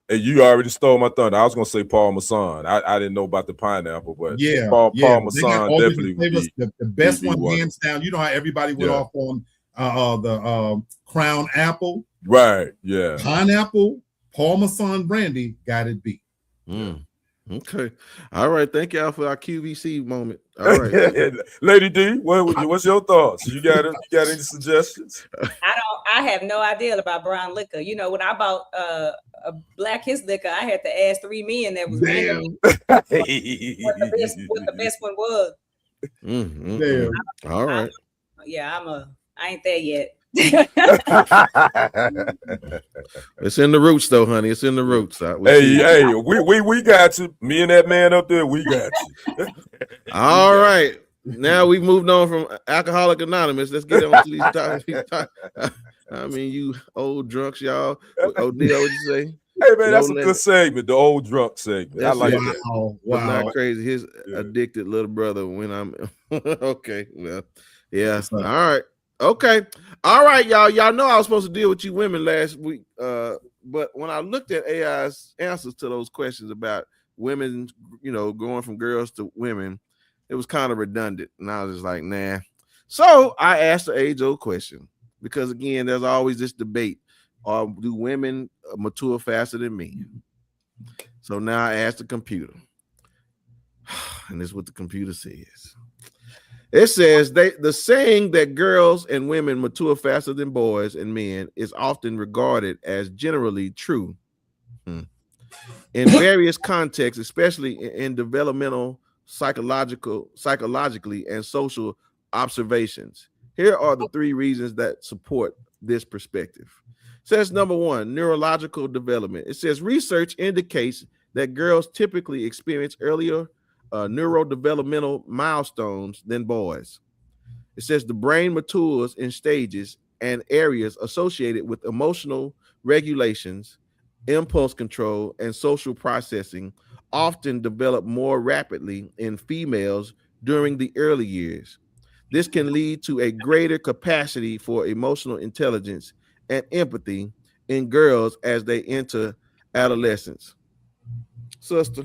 You already stole my thunder. I was gonna say Parmesan. I didn't know about the pineapple, but Parmesan definitely would be the best one, hands down. You know how everybody went off on the Crown Apple. Right, yeah. Pineapple, Parmesan brandy, got it beat. Okay. All right. Thank y'all for our QVC moment. All right. Lady D, what's your thoughts? You got any suggestions? I have no idea about brown liquor. When I bought a Black His Liquor, I had to ask 3 men that was randomly what the best one was. All right. I ain't there yet. It's in the roots, though, honey. It's in the roots. We got you. Me and that man up there, we got you. All right. Now we've moved on from Alcoholic Anonymous. Let's get on to these topics. I mean, you old drunks, y'all. O'Neal, what'd you say? Hey man, that's No a good limit. segment. The old drunk segment. I That's like it. that. Wow, But not wow. crazy. His Yeah. addicted little brother when I'm okay. Well, yeah. What's All up? right. Okay. All right, y'all. Y'all know I was supposed to deal with you women last week. But when I looked at AI's answers to those questions about women, going from girls to women, it was kind of redundant. And I was just like, nah. So I asked the age-old question because again, there's always this debate. Do women mature faster than men? So now I asked the computer. And this is what the computer says. It says the saying that girls and women mature faster than boys and men is often regarded as generally true. In various contexts, especially in developmental, psychologically, and social observations. Here are the 3 reasons that support this perspective. It says number 1, neurological development. It says research indicates that girls typically experience earlier neurodevelopmental milestones than boys. It says the brain matures in stages and areas associated with emotional regulations, impulse control, and social processing often develop more rapidly in females during the early years. This can lead to a greater capacity for emotional intelligence and empathy in girls as they enter adolescence. Sister,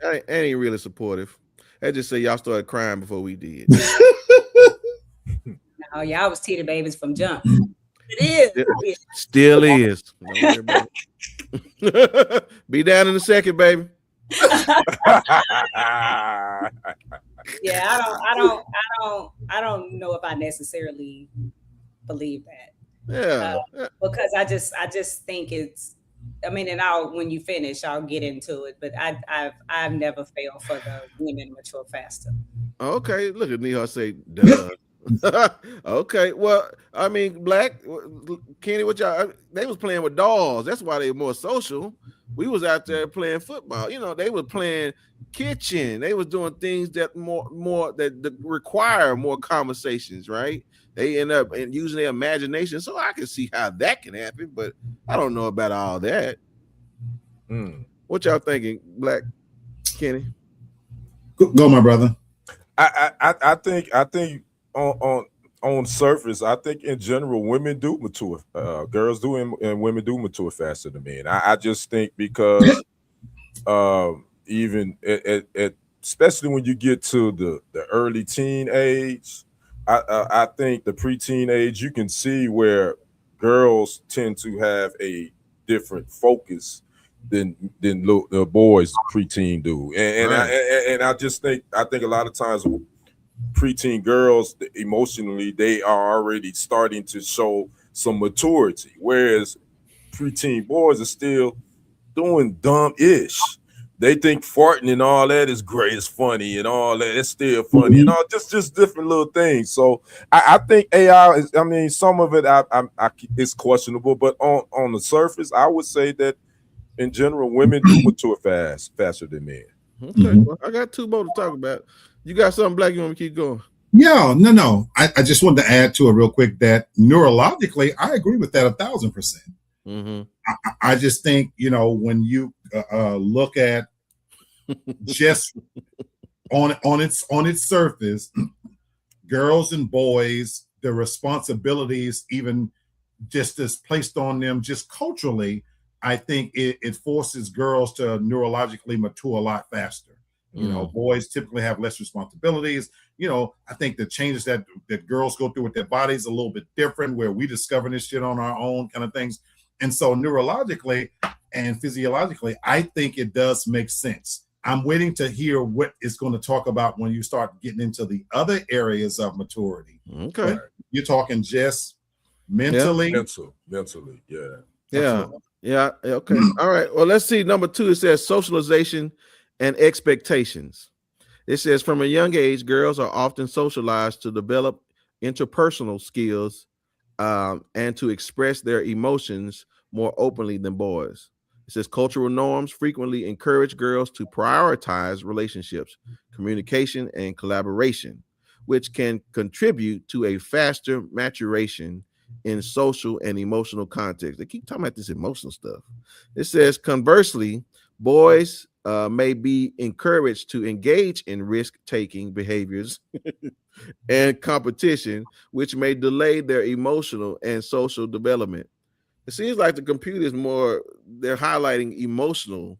I ain't really supportive. I just say y'all started crying before we did. No, y'all was teeter babies from jump. It is. Still is. Don't worry about it. Be down in a second, baby. Yeah, I don't know if I necessarily believe that. Yeah. Because I just think it's. I mean, and when you finish, I'll get into it. But I've never failed for the women mature faster. Okay, look at Neha say, duh. Okay, well, I mean, Black Kenny, they was playing with dolls. That's why they were more social. We was out there playing football. They were playing kitchen. They was doing things that more that require more conversations, right? They end up using their imagination. So I can see how that can happen, but I don't know about all that. What y'all thinking, Black Kenny? Go, my brother. I think on surface, I think in general, women do mature. Girls do and women do mature faster than men. I just think because even at especially when you get to the early teen age, I think the preteen age, you can see where girls tend to have a different focus than the boys preteen do, and right. I just think a lot of times preteen girls emotionally they are already starting to show some maturity, whereas preteen boys are still doing dumb-ish. They think farting and all that is great, it's funny and all that. It's still funny and all just different little things. So I think AI is. I mean, some of it it's questionable, but on the surface, I would say that in general, women do mature faster than men. Okay, well, I got 2 more to talk about. You got something, Black? You want me to keep going? Yeah, no. I just wanted to add to it real quick that neurologically, I agree with that 1,000%. Mm-hmm. I just think, when you look at just on its surface, girls and boys, the responsibilities, even just as placed on them, just culturally, I think it forces girls to neurologically mature a lot faster. Boys typically have less responsibilities. I think the changes that girls go through with their bodies a little bit different, where we discover this shit on our own kind of things. And so neurologically and physiologically, I think it does make sense. I'm waiting to hear what it's going to talk about when you start getting into the other areas of maturity. Okay. But you're talking just mentally. Mentally, yeah. Yeah. Okay. All right. Well, let's see. Number 2, it says socialization and expectations. It says from a young age, girls are often socialized to develop interpersonal skills and to express their emotions more openly than boys. It says cultural norms frequently encourage girls to prioritize relationships, communication, and collaboration, which can contribute to a faster maturation in social and emotional context. They keep talking about this emotional stuff. It says, conversely, boys may be encouraged to engage in risk-taking behaviors and competition, which may delay their emotional and social development. It seems like the computer is more, they're highlighting emotional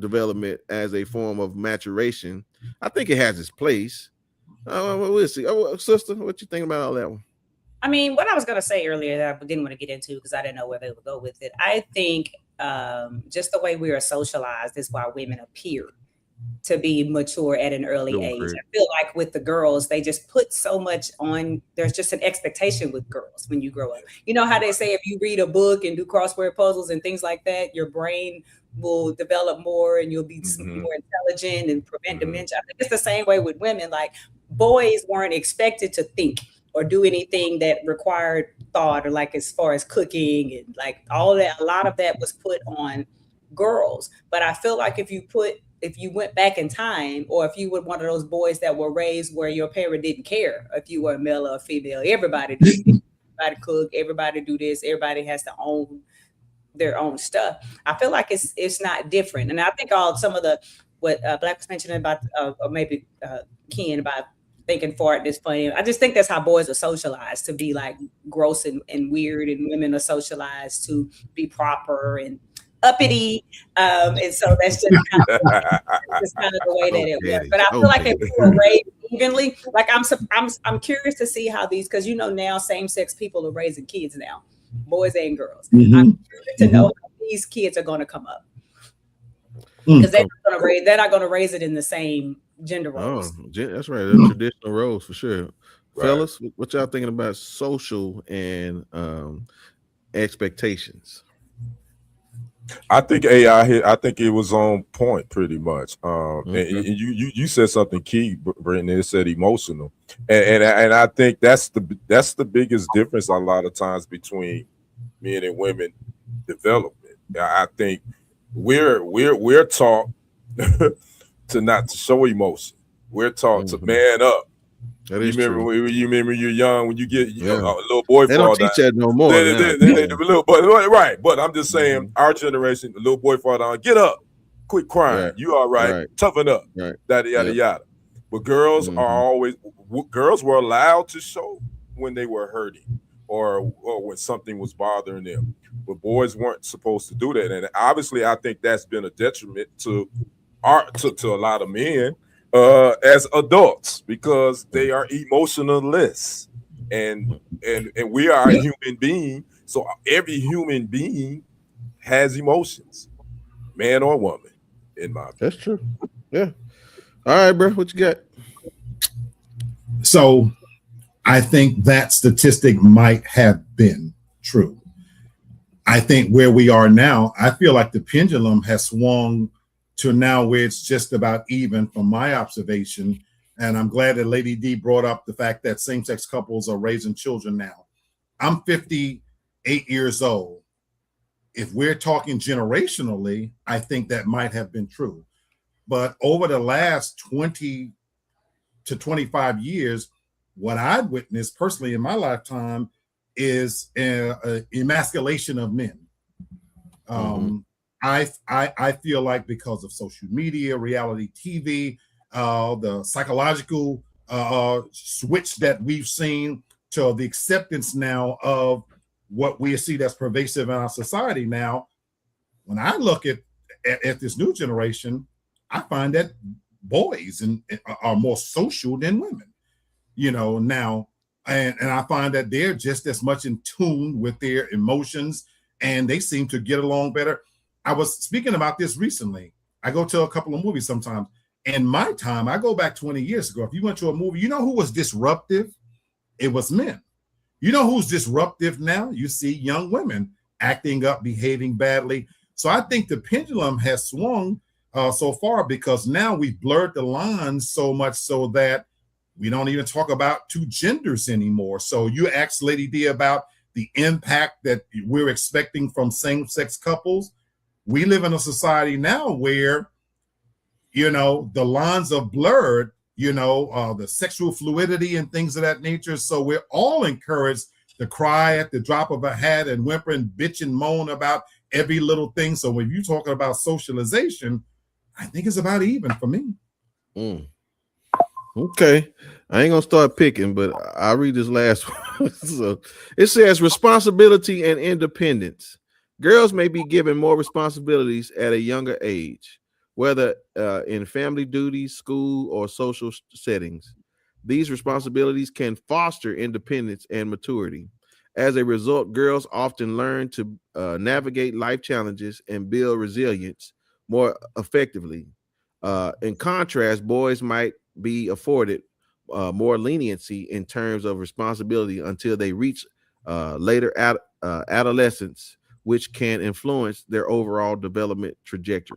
development as a form of maturation. I think it has its place. We'll see. Sister, what you think about all that one? I mean, what I was going to say earlier that I didn't want to get into because I didn't know where they would go with it. I think just the way we are socialized is why women appear to be mature at an early age. I feel like with the girls, they just put so much on. There's just an expectation with girls when you grow up. You know how they say if you read a book and do crossword puzzles and things like that, your brain will develop more and you'll be more intelligent and prevent dementia. I think it's the same way with women. Like boys weren't expected to think or do anything that required thought, or like as far as cooking and like all that. A lot of that was put on girls. But I feel like if you went back in time, or if you were one of those boys that were raised where your parent didn't care if you were a male or a female, everybody did. Everybody cook, everybody do this, everybody has to own their own stuff. I feel like it's not different. And I think some of what Black was mentioning about, or maybe Ken, about thinking fart is funny. I just think that's how boys are socialized, to be like gross and weird, and women are socialized to be proper and uppity. And so that's just kind of the way that it works. But I feel like if we were raised evenly, like I'm curious to see how these, because now same-sex people are raising kids now, boys and girls. I'm curious to know how these kids are going to come up, because they're not going to raise it in the same gender roles. That's right. The traditional roles for sure. Right. Fellas, what y'all thinking about social and expectations? I think AI hit. I think it was on point pretty much. And you said something key, Brittany. It said emotional, and I think that's the biggest difference a lot of times between men and women development. I think we're taught to not to show emotion. We're taught to man up. You remember you're young when you get a little boy. They don't teach that no more. Little boy, right? But I'm just saying, our generation, the little boy fall down, get up, quit crying. Right. You all right? Toughen up. Right. Yada yada. But girls girls were allowed to show when they were hurting or when something was bothering them. But boys weren't supposed to do that, and obviously, I think that's been a detriment to a lot of men as adults, because they are emotionless, and we are a human being. So every human being has emotions, man or woman, in my opinion. That's true. Yeah. All right, bro. What you got? So I think that statistic might have been true. I think where we are now, I feel like the pendulum has swung to now where it's just about even from my observation. And I'm glad that Lady D brought up the fact that same-sex couples are raising children now. I'm 58 years old. If we're talking generationally, I think that might have been true. But over the last 20 to 25 years, what I've witnessed personally in my lifetime is an emasculation of men. I feel like because of social media, reality TV, the psychological switch that we've seen to the acceptance now of what we see that's pervasive in our society now, when I look at this new generation, I find that boys are more social than women, now. And I find that they're just as much in tune with their emotions, and they seem to get along better. I was speaking about this recently. I go to a couple of movies sometimes. In my time, I go back 20 years ago. If you went to a movie, you know who was disruptive? It was men. You know who's disruptive now? You see young women acting up, behaving badly. So I think the pendulum has swung so far, because now we've blurred the lines so much so that we don't even talk about two genders anymore. So you asked Lady D about the impact that we're expecting from same-sex couples. We live in a society now where, the lines are blurred, the sexual fluidity and things of that nature. So we're all encouraged to cry at the drop of a hat and whimper and bitch and moan about every little thing. So when you're talking about socialization, I think it's about even for me. Okay. I ain't gonna start picking, but I'll read this last one. So it says responsibility and independence. Girls may be given more responsibilities at a younger age, whether in family duties, school, or social settings. These responsibilities can foster independence and maturity. As a result, girls often learn to navigate life challenges and build resilience more effectively. In contrast, boys might be afforded more leniency in terms of responsibility until they reach later adolescence, which can influence their overall development trajectory.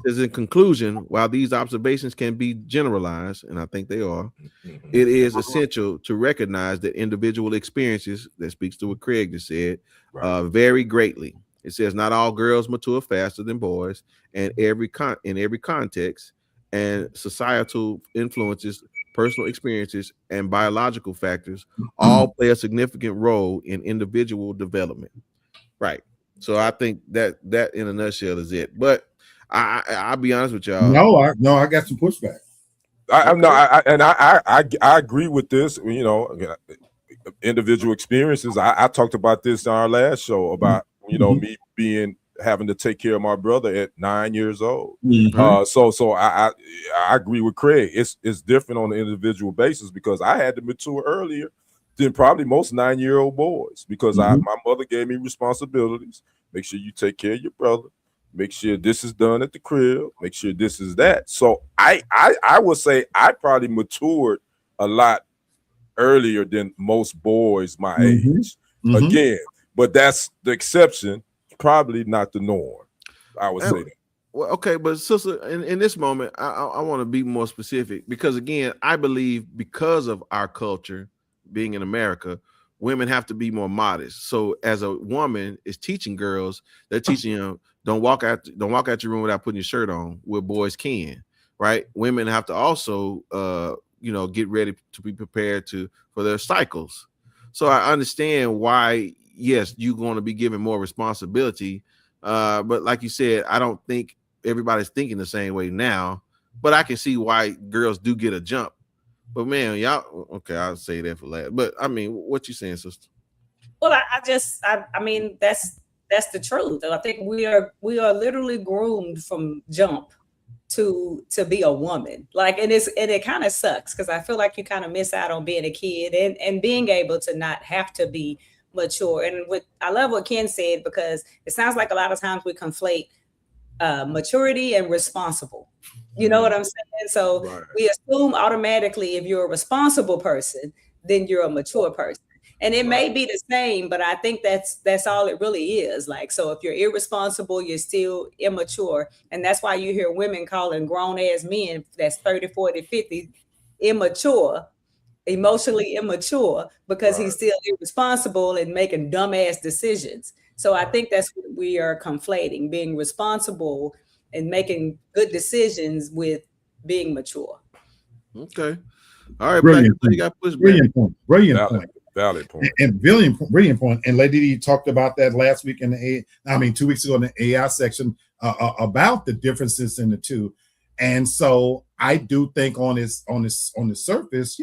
As in conclusion, while these observations can be generalized, and I think they are, it is essential to recognize that individual experiences, that speaks to what Craig just said, vary greatly. It says not all girls mature faster than boys, and in every context, and societal influences, personal experiences, and biological factors all play a significant role in individual development. Right. So I think that in a nutshell is it. But I'll be honest with y'all. No, I got some pushback. I agree with this. You know, individual experiences. I talked about this on our last show about me having to take care of my brother at 9 years old. So I agree with Craig. It's different on an individual basis because I had to mature earlier than probably most 9-year-old boys because my mother gave me responsibilities. Make sure you take care of your brother. Make sure this is done at the crib. Make sure this is that. So I would say I probably matured a lot earlier than most boys my age. Again, but that's the exception, probably not the norm. I would say that. Well, okay, but sister, in this moment, I want to be more specific because again, I believe because of our culture being in America, women have to be more modest. So as a woman is teaching girls, they're teaching them don't walk out your room without putting your shirt on, where boys can, right? Women have to also get ready to be prepared for their cycles. So I understand why, yes, you're going to be given more responsibility. But like you said, I don't think everybody's thinking the same way now, but I can see why girls do get a jump. But man, y'all, okay, I'll say that for last. But I mean, what you saying, sister? Well, I mean, that's the truth. I think we are literally groomed from jump to be a woman. Like, and it kind of sucks because I feel like you kind of miss out on being a kid and being able to not have to be mature. And I love what Ken said because it sounds like a lot of times we conflate maturity and responsible. You know what I'm saying? So we assume automatically if you're a responsible person, then you're a mature person. And it may be the same, but I think that's all it really is. Like, so if you're irresponsible, you're still immature. And that's why you hear women calling grown ass men that's 30, 40, 50 immature, emotionally immature, because he's still irresponsible and making dumbass decisions. So I think that's what we are conflating, being responsible and making good decisions with being mature. Okay. All right. Brilliant point. Valid point. And brilliant point. And Lady D talked about that last week 2 weeks ago in the AI section about the differences in the two. And so I do think on the surface,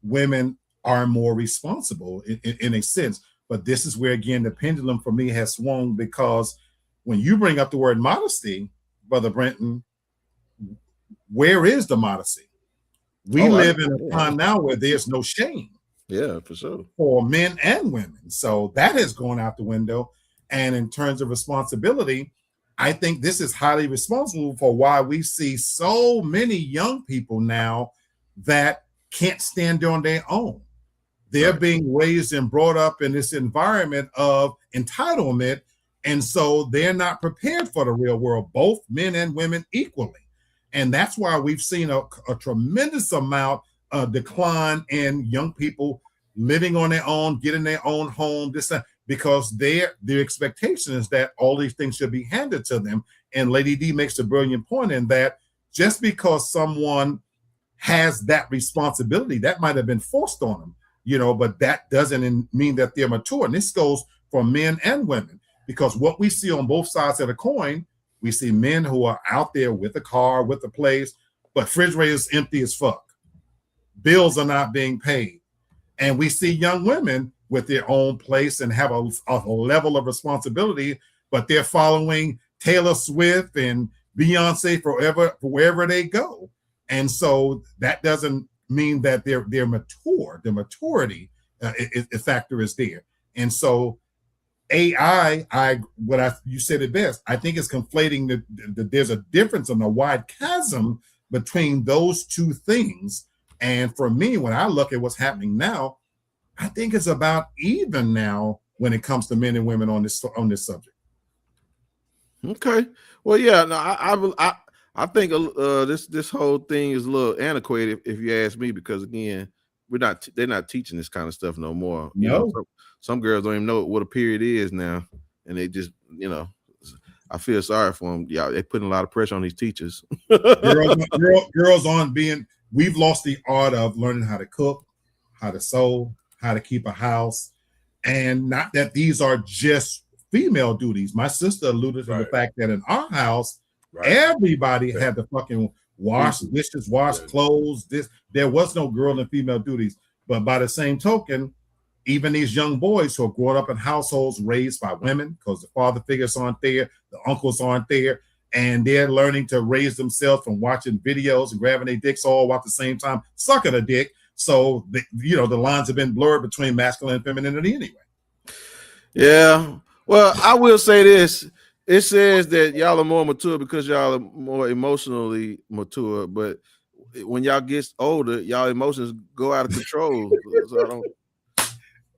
women are more responsible in a sense. But this is where, again, the pendulum for me has swung, because when you bring up the word modesty, Brother Brenton, where is the modesty? We live in a time now where there's no shame. Yeah, for sure. For men and women. So that has gone out the window. And in terms of responsibility, I think this is highly responsible for why we see so many young people now that can't stand on their own. They're being raised and brought up in this environment of entitlement. And so they're not prepared for the real world, both men and women equally. And that's why we've seen a tremendous amount of decline in young people living on their own, getting their own home, because their expectation is that all these things should be handed to them. And Lady D makes a brilliant point in that just because someone has that responsibility, that might have been forced on them, but that doesn't mean that they're mature. And this goes for men and women, because what we see on both sides of the coin, we see men who are out there with a car, with a place, but refrigerator is empty as fuck. Bills are not being paid. And we see young women with their own place and have a level of responsibility, but they're following Taylor Swift and Beyonce wherever they go. And so that doesn't mean that they're mature. The maturity factor is there. And so AI, you said it best. I think it's conflating there's a difference and a wide chasm between those two things. And for me, when I look at what's happening now, I think it's about even now when it comes to men and women on this subject. Okay. Well, yeah. No, I think this whole thing is a little antiquated, if you ask me, because again, they're not teaching this kind of stuff no more. You know, some girls don't even know what a period is now, and they just, I feel sorry for them. Yeah, they're putting a lot of pressure on these teachers. girls we've lost the art of learning how to cook, how to sew, how to keep a house, and not that these are just female duties. My sister alluded to the fact that in our house, everybody had to fucking wash dishes, wash clothes. There was no girl and female duties. But by the same token, even these young boys who are growing up in households raised by women, because the father figures aren't there, the uncles aren't there, and they're learning to raise themselves from watching videos and grabbing their dicks all at the same time, sucking a dick. So the lines have been blurred between masculine and femininity anyway. Yeah. Well, I will say this. It says that y'all are more mature because y'all are more emotionally mature, but when y'all get older, y'all emotions go out of control. So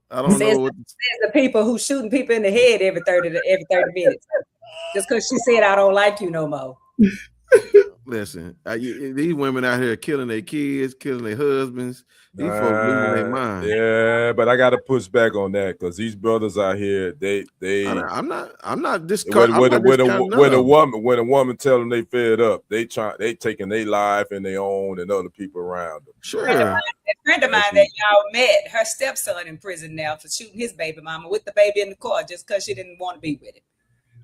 I don't know what says the people who shooting people in the head every 30 minutes. Just because she said I don't like you no more. Listen, these women out here killing their kids, killing their husbands. These folks losing their mind. Yeah, but I got to push back on that because these brothers out here, they. I'm not discarding. When a woman tell them they fed up, they taking their life and their own and other people around them. Sure. A friend of mine that y'all met, her stepson in prison now for shooting his baby mama with the baby in the car just because she didn't want to be with him.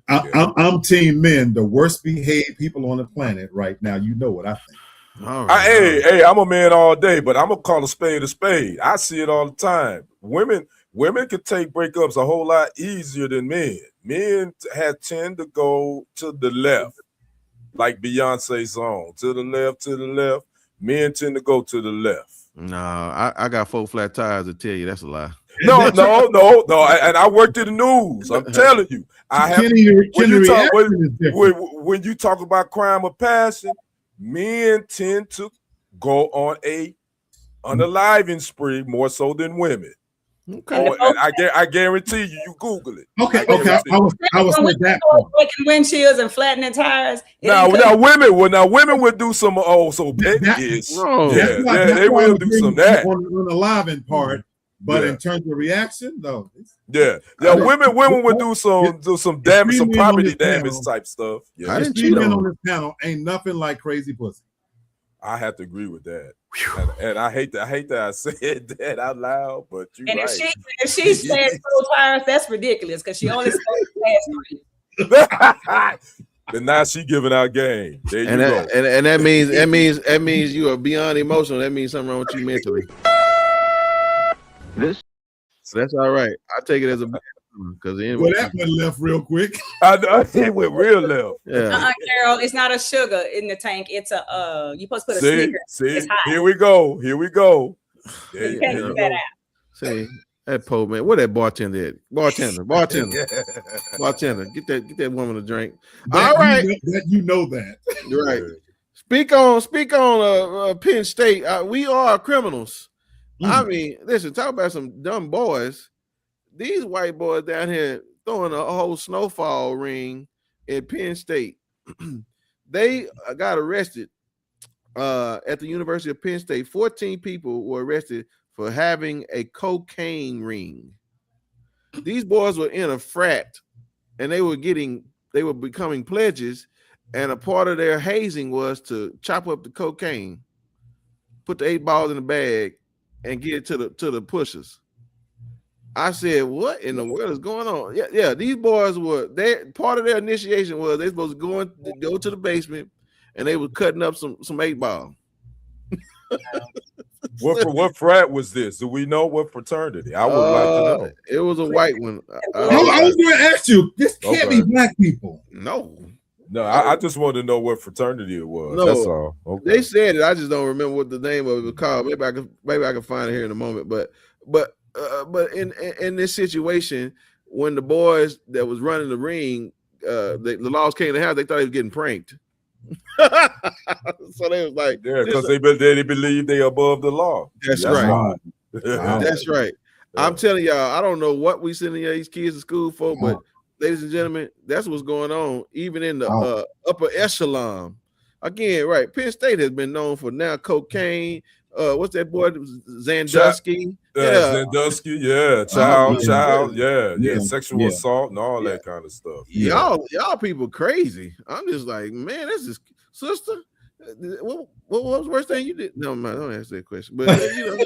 I'm team men, the worst behaved people on the planet right now. You know what I think. All right. Hey, I'm a man all day, but I'm gonna call a spade a spade. I see it all the time. Women can take breakups a whole lot easier than men. Men tend to go to the left, like Beyonce's song, to the left. Men tend to go to the left. No, I got 4 flat tires to tell you that's a lie. No. And I worked in the news. I'm telling you, when you talk about crime of passion, men tend to go on a unaliving spree more so than women. Okay. And I guarantee you Google it. Okay. I was with that. Breaking windshields and flattening tires. Now women would do some they will do some that on the unaliving part. But in terms of reaction, no. Women would do some damage, some property damage type stuff. Yeah, I didn't cheat on this panel. Ain't nothing like crazy pussy. I have to agree with that, and I hate that I said that out loud. But you and right. if she said 4 tires, that's ridiculous because she only said the last 3. But now she giving out game. There you go. And that means you are beyond emotional. That means something wrong with you mentally. So that's all right. I take it as a because that went left real quick. I know it went real left. Yeah, Carol, it's not a sugar in the tank. It's a you supposed to put a Snickers. See, here we go. You can't do that out. See that po man, where that bartender at? Bartender, get that woman a drink. All right, you know that. You're right. Speak on Penn State. We are criminals. I mean, listen, talk about some dumb boys. These white boys down here throwing a whole snowfall ring at Penn State. They got arrested at the University of Penn State. 14 people were arrested for having a cocaine ring. These boys were in a frat, and they were becoming pledges, and a part of their hazing was to chop up the cocaine, put the 8 balls in a bag, and get it to the pushers. I said, what in the world is going on? Yeah. These boys were part of their initiation was they supposed to go to the basement and they were cutting up some 8-ball. What frat was this? Do we know what fraternity? I would like to know. It was a white one. I was going to ask you. This can't be black people. No, I just wanted to know what fraternity it was. No, that's all. Okay. They said it. I just don't remember what the name of it was called. Maybe I can find it here in a moment. But in this situation, when the boys that was running the ring, the laws came to house, they thought he was getting pranked. So they was like, because they believe they above the law. That's right. Wow. That's right. Yeah. I'm telling y'all, I don't know what we sending these kids to school for, but ladies and gentlemen, that's what's going on, even in the upper echelon. Again, right? Penn State has been known for now cocaine. What's that boy? Zandusky. Zandusky, child, sexual assault and all that kind of stuff. Y'all people crazy. I'm just like, man, this is sister. What was the worst thing you did? No, man, don't ask that question. But you know.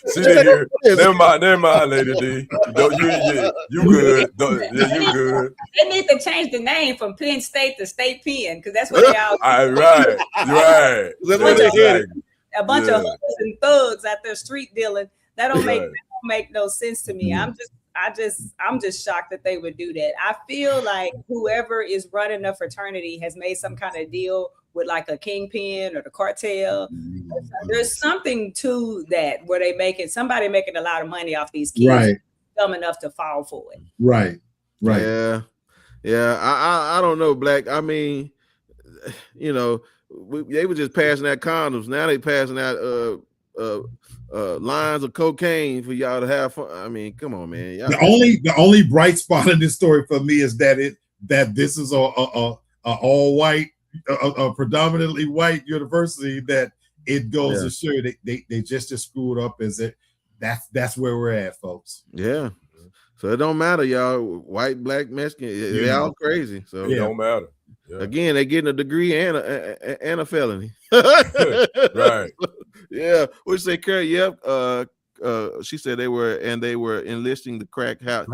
See here. Never mind, Lady D. You good. You good. They need to change the name from Penn State to State Penn because that's what they all. Right. A bunch of hoods and thugs out there street dealing. That don't make no sense to me. I'm just shocked that they would do that. I feel like whoever is running a fraternity has made some kind of deal with like a kingpin or the cartel. There's something to that where somebody making a lot of money off these kids, dumb enough to fall for it. Right. Yeah. I don't know, Black. I mean, you know, they were just passing out condoms. Now they passing out lines of cocaine for y'all to have fun. I mean, come on, man. The only bright spot in this story for me is that this is a all white, a predominantly white university, that it goes to show they just as screwed up as it. That's where we're at, folks. Yeah. So it don't matter, y'all. White, black, Mexican, they all crazy. So it don't matter. Yeah. Again, they're getting a degree and a felony. Right. Yeah. What you say, Kurt? Yep. She said they were enlisting the crack house.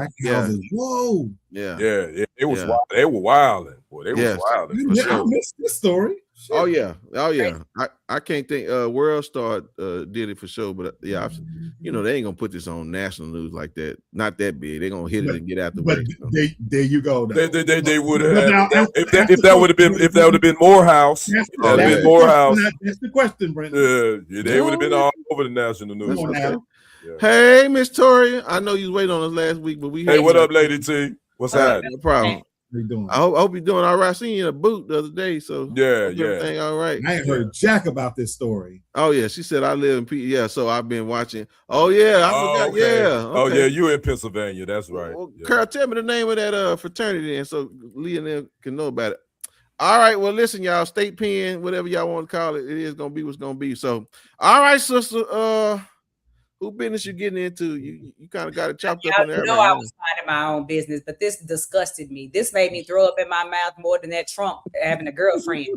Whoa. Yeah. It was wild. They were wilding. Boy, they were wilding. I missed this story. Shit. Oh yeah. I can't think. World Star did it for sure, but you know they ain't gonna put this on national news like that. Not that big. They're gonna hit it and get out the way. There you go. They would have if that would have been Morehouse. That's the question, Brandon. They would have been all over the national news. Hey, Miss Tori, I know you was waiting on us last week, but Hey, what up, Lady T? What's happening? No problem. How you doing? I hope you're doing all right. I seen you in a boot the other day, so everything all right. I ain't heard jack about this story. Oh yeah, she said I live in P. So I've been watching. Oh yeah, I forgot. Okay. Yeah. Oh yeah, you in Pennsylvania? That's right. Well, Carl, tell me the name of that fraternity, and so Lee and them can know about it. All right. Well, listen, y'all. State Penn, whatever y'all want to call it, it is gonna be what's gonna be. So, all right, sister. Who business you getting into? You kind of got it chopped up in there. I was minding my own business, but this disgusted me. This made me throw up in my mouth more than that Trump having a girlfriend.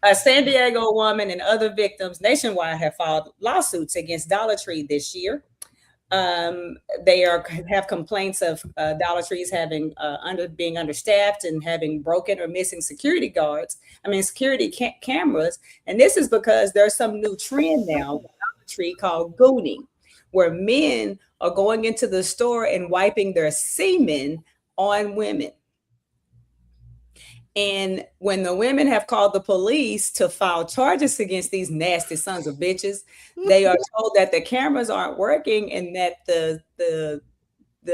A San Diego woman and other victims nationwide have filed lawsuits against Dollar Tree this year. They have complaints of Dollar Trees having being understaffed and having broken or missing security cameras. And this is because there's some new trend now, Dollar Tree, called gooning, where men are going into the store and wiping their semen on women. And when the women have called the police to file charges against these nasty sons of bitches, they are told that the cameras aren't working and that the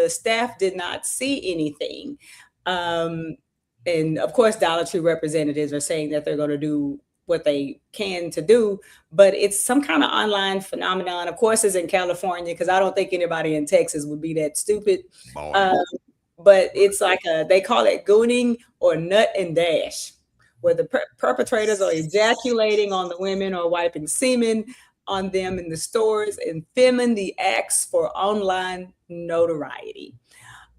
staff did not see anything. And of course, Dollar Tree representatives are saying that they're going to do what they can to do, but it's some kind of online phenomenon. Of course, it's in California, because I don't think anybody in Texas would be that stupid. But it's like they call it gooning or nut and dash, where the perpetrators are ejaculating on the women or wiping semen on them in the stores and filming the acts for online notoriety.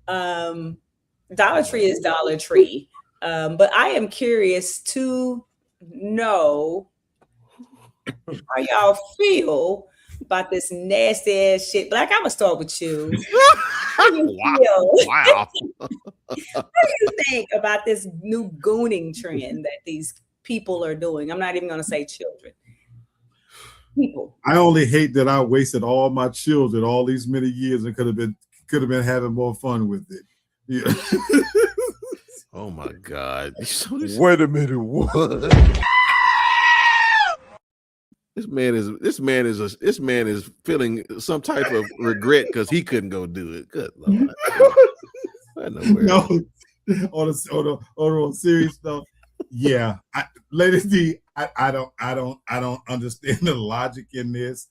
Dollar Tree is Dollar Tree. But I am curious, two know how y'all feel about this nasty ass shit. Black, I'm gonna start with you. How do you feel? Wow. What do you think about this new gooning trend that these people are doing? I'm not even gonna say children. People. I only hate that I wasted all my children all these many years and could have been having more fun with it. Yeah. Oh my God. Wait a minute, what? This man is feeling some type of regret because he couldn't go do it. Good Lord. No, on serious stuff. Yeah, Lady D, I don't understand the logic in this.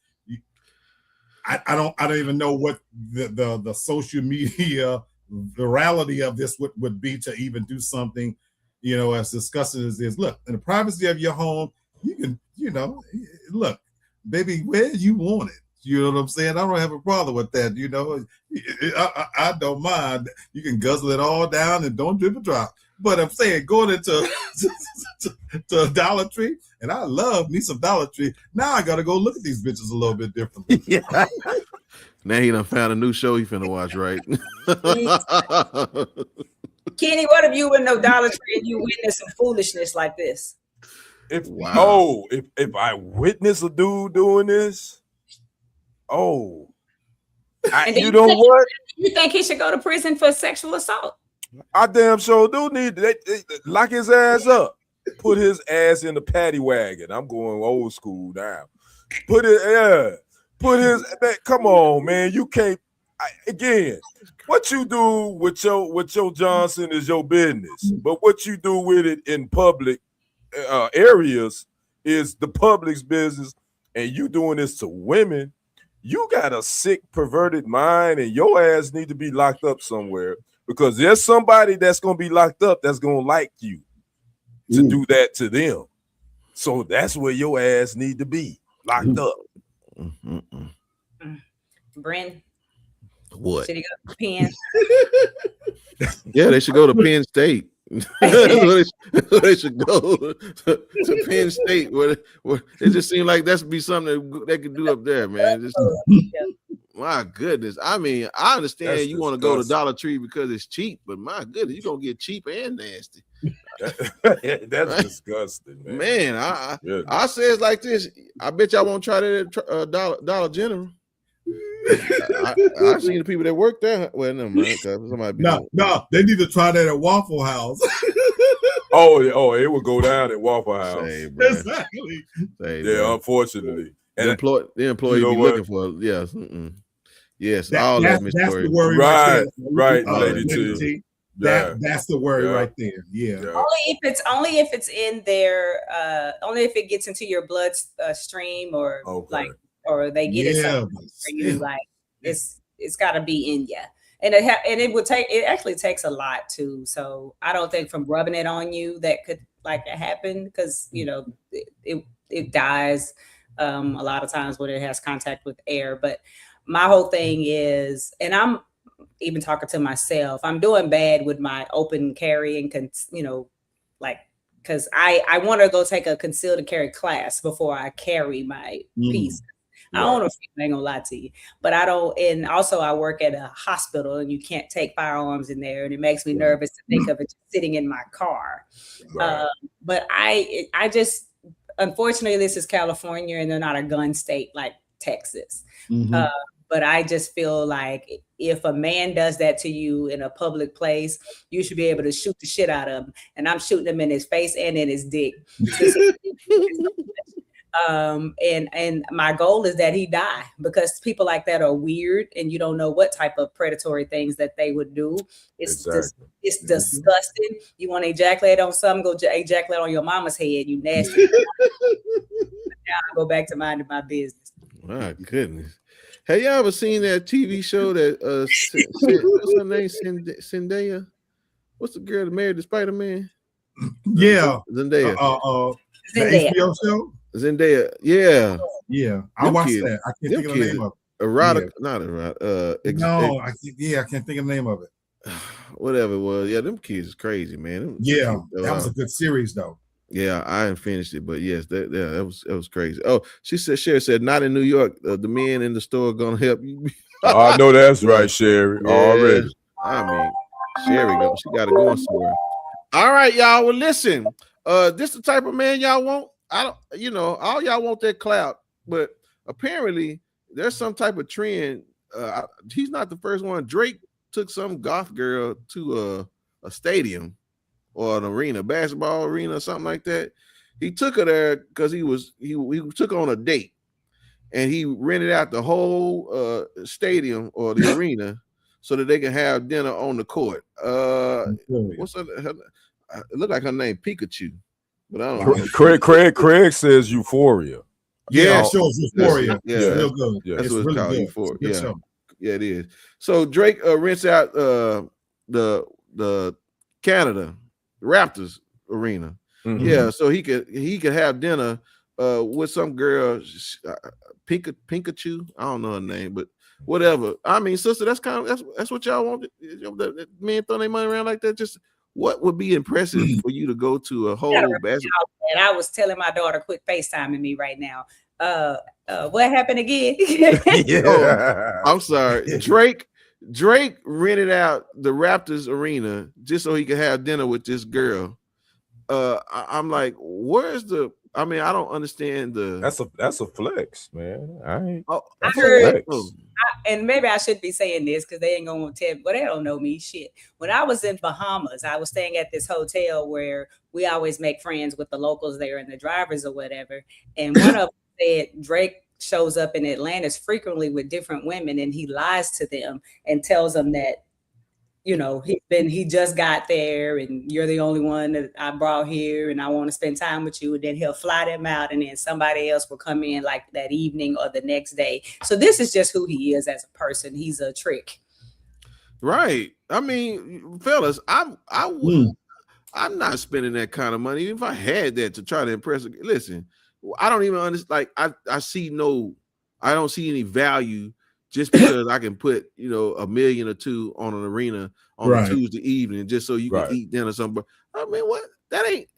I don't even know what the social media virality of this would be to even do something, as disgusting as this. Look, in the privacy of your home, you can, look, baby, where you want it. You know what I'm saying? I don't have a problem with that. I don't mind. You can guzzle it all down and don't drip a drop. But I'm saying going into to a Dollar Tree, and I love me some Dollar Tree. Now I got to go look at these bitches a little bit differently. Yeah. Now he done found a new show he finna watch, right? Kenny, what if you were in no Dollar Tree and you witnessed some foolishness like this? If I witness a dude doing this, you know what? You think he should go to prison for sexual assault? I damn sure do need to lock his ass up. Put his ass in the paddy wagon. I'm going old school now. Put his come on, man. You can't again. What you do with your Johnson is your business, but what you do with it in public areas is the public's business. And you doing this to women, you got a sick, perverted mind, and your ass need to be locked up somewhere. Because there's somebody that's going to be locked up that's going to like you to do that to them. So that's where your ass need to be, locked up. Bryn, what? should he go to Penn? Yeah, they should go to Penn State. They should go to Penn State where it just seems like that should be something that they could do up there, man. My goodness. I mean, I understand you want to go to Dollar Tree because it's cheap, but my goodness, you're gonna get cheap and nasty. That's disgusting, man. I say it's like this. I bet y'all won't try that at Dollar General. I've seen the people that work there. Well, no, man, no, they need to try that at Waffle House. It would go down at Waffle House. Exactly. Unfortunately. And the employee be looking for yes, all that's the worry, right, Lady T. That's the worry right there. Yeah. Only if it's in there. Only if it gets into your blood stream or or they get it something for you. Like it's got to be in you, and it actually takes a lot too. So I don't think from rubbing it on you that could happen because it dies a lot of times when it has contact with air. But my whole thing is, and I'm even talking to myself, I'm doing bad with my open carry and because I want to go take a concealed carry class before I carry my piece. I don't know if I ain't gonna lie to you, but I don't. And also, I work at a hospital, and you can't take firearms in there, and it makes me nervous to think of it sitting in my car. Right. But I just, unfortunately, this is California, and they're not a gun state like Texas. But I just feel like if a man does that to you in a public place, you should be able to shoot the shit out of him. And I'm shooting him in his face and in his dick. And my goal is that he die, because people like that are weird and you don't know what type of predatory things that they would do. It's it's disgusting. You want to ejaculate on something, go ejaculate on your mama's head, you nasty. Now I go back to minding my business. My goodness. Have you ever seen that TV show that what's her name? Zendaya? What's the girl that married the Spider-Man? Yeah. Zendaya. The HBO show? Zendaya. Yeah. I watched that. I can't think of the name of it. Erotic, not erotic. No, I can't think of the name of it. Whatever it was. Yeah, them kids is crazy, man. That was a good series though. Yeah, I haven't finished it, but yes, that was crazy. Oh, Sherry said, not in New York. The men in the store gonna help you. Oh, I know that's right, Sherry. Yeah, Already. I mean, Sherry, she got to go somewhere. All right, y'all. Well, listen, this the type of man y'all want. I don't, all y'all want that clout, but apparently there's some type of trend. He's not the first one. Drake took some goth girl to a stadium or an arena, basketball arena or something like that. He took her there because he took her on a date, and he rented out the whole stadium or the arena so that they can have dinner on the court. What's her? It looked like her name Pikachu, but I don't know. Craig says Euphoria. Yeah, it shows Euphoria. Yeah, it's real good. Yeah. That's It's what it's really called, good. Euphoria. It's a good Yeah. show. Yeah, it is. So Drake rents out the Canada Raptors arena. Mhm. Yeah, so he could have dinner with some girl, Pikachu. I don't know her name, but whatever. I mean, sister, that's what y'all want. Men throw their money around like that. Just what would be impressive for you to go to a whole basketball? And I was telling my daughter, quit FaceTiming me right now. What happened again? Yeah. I'm sorry. Drake rented out the Raptors arena just so he could have dinner with this girl. I'm like, where's the? I mean, I don't understand the. That's a flex, man. I That's a heard, flex. and maybe I should be saying this because they ain't gonna tell me, but they don't know me. Shit. When I was in Bahamas, I was staying at this hotel where we always make friends with the locals there and the drivers or whatever. And one of them said Drake shows up in Atlantis frequently with different women, and he lies to them and tells them that, he just got there and you're the only one that I brought here and I want to spend time with you. And then he'll fly them out, and then somebody else will come in like that evening or the next day. So this is just who he is as a person. He's a trick. Right. I mean, fellas, I'm not spending that kind of money. Even if I had that to try to impress. Listen, I don't even understand. Like I don't see any value just because I can put, $1 million or $2 million on an arena on a Tuesday evening just so you can eat dinner or something. I mean, what? That ain't.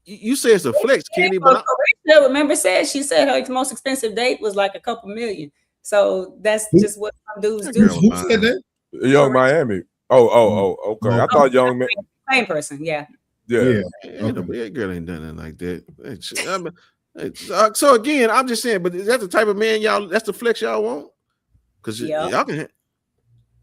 You say it's a flex, Kenny, but remember she said her most expensive date was like a couple million. So that's just what some dudes do. Who said that? Young Miami. Oh, okay. I thought Young Man. Same person, yeah. That girl ain't done nothing like that. So again, I'm just saying, but is that the type of man y'all? That's the flex y'all want? Because y'all can.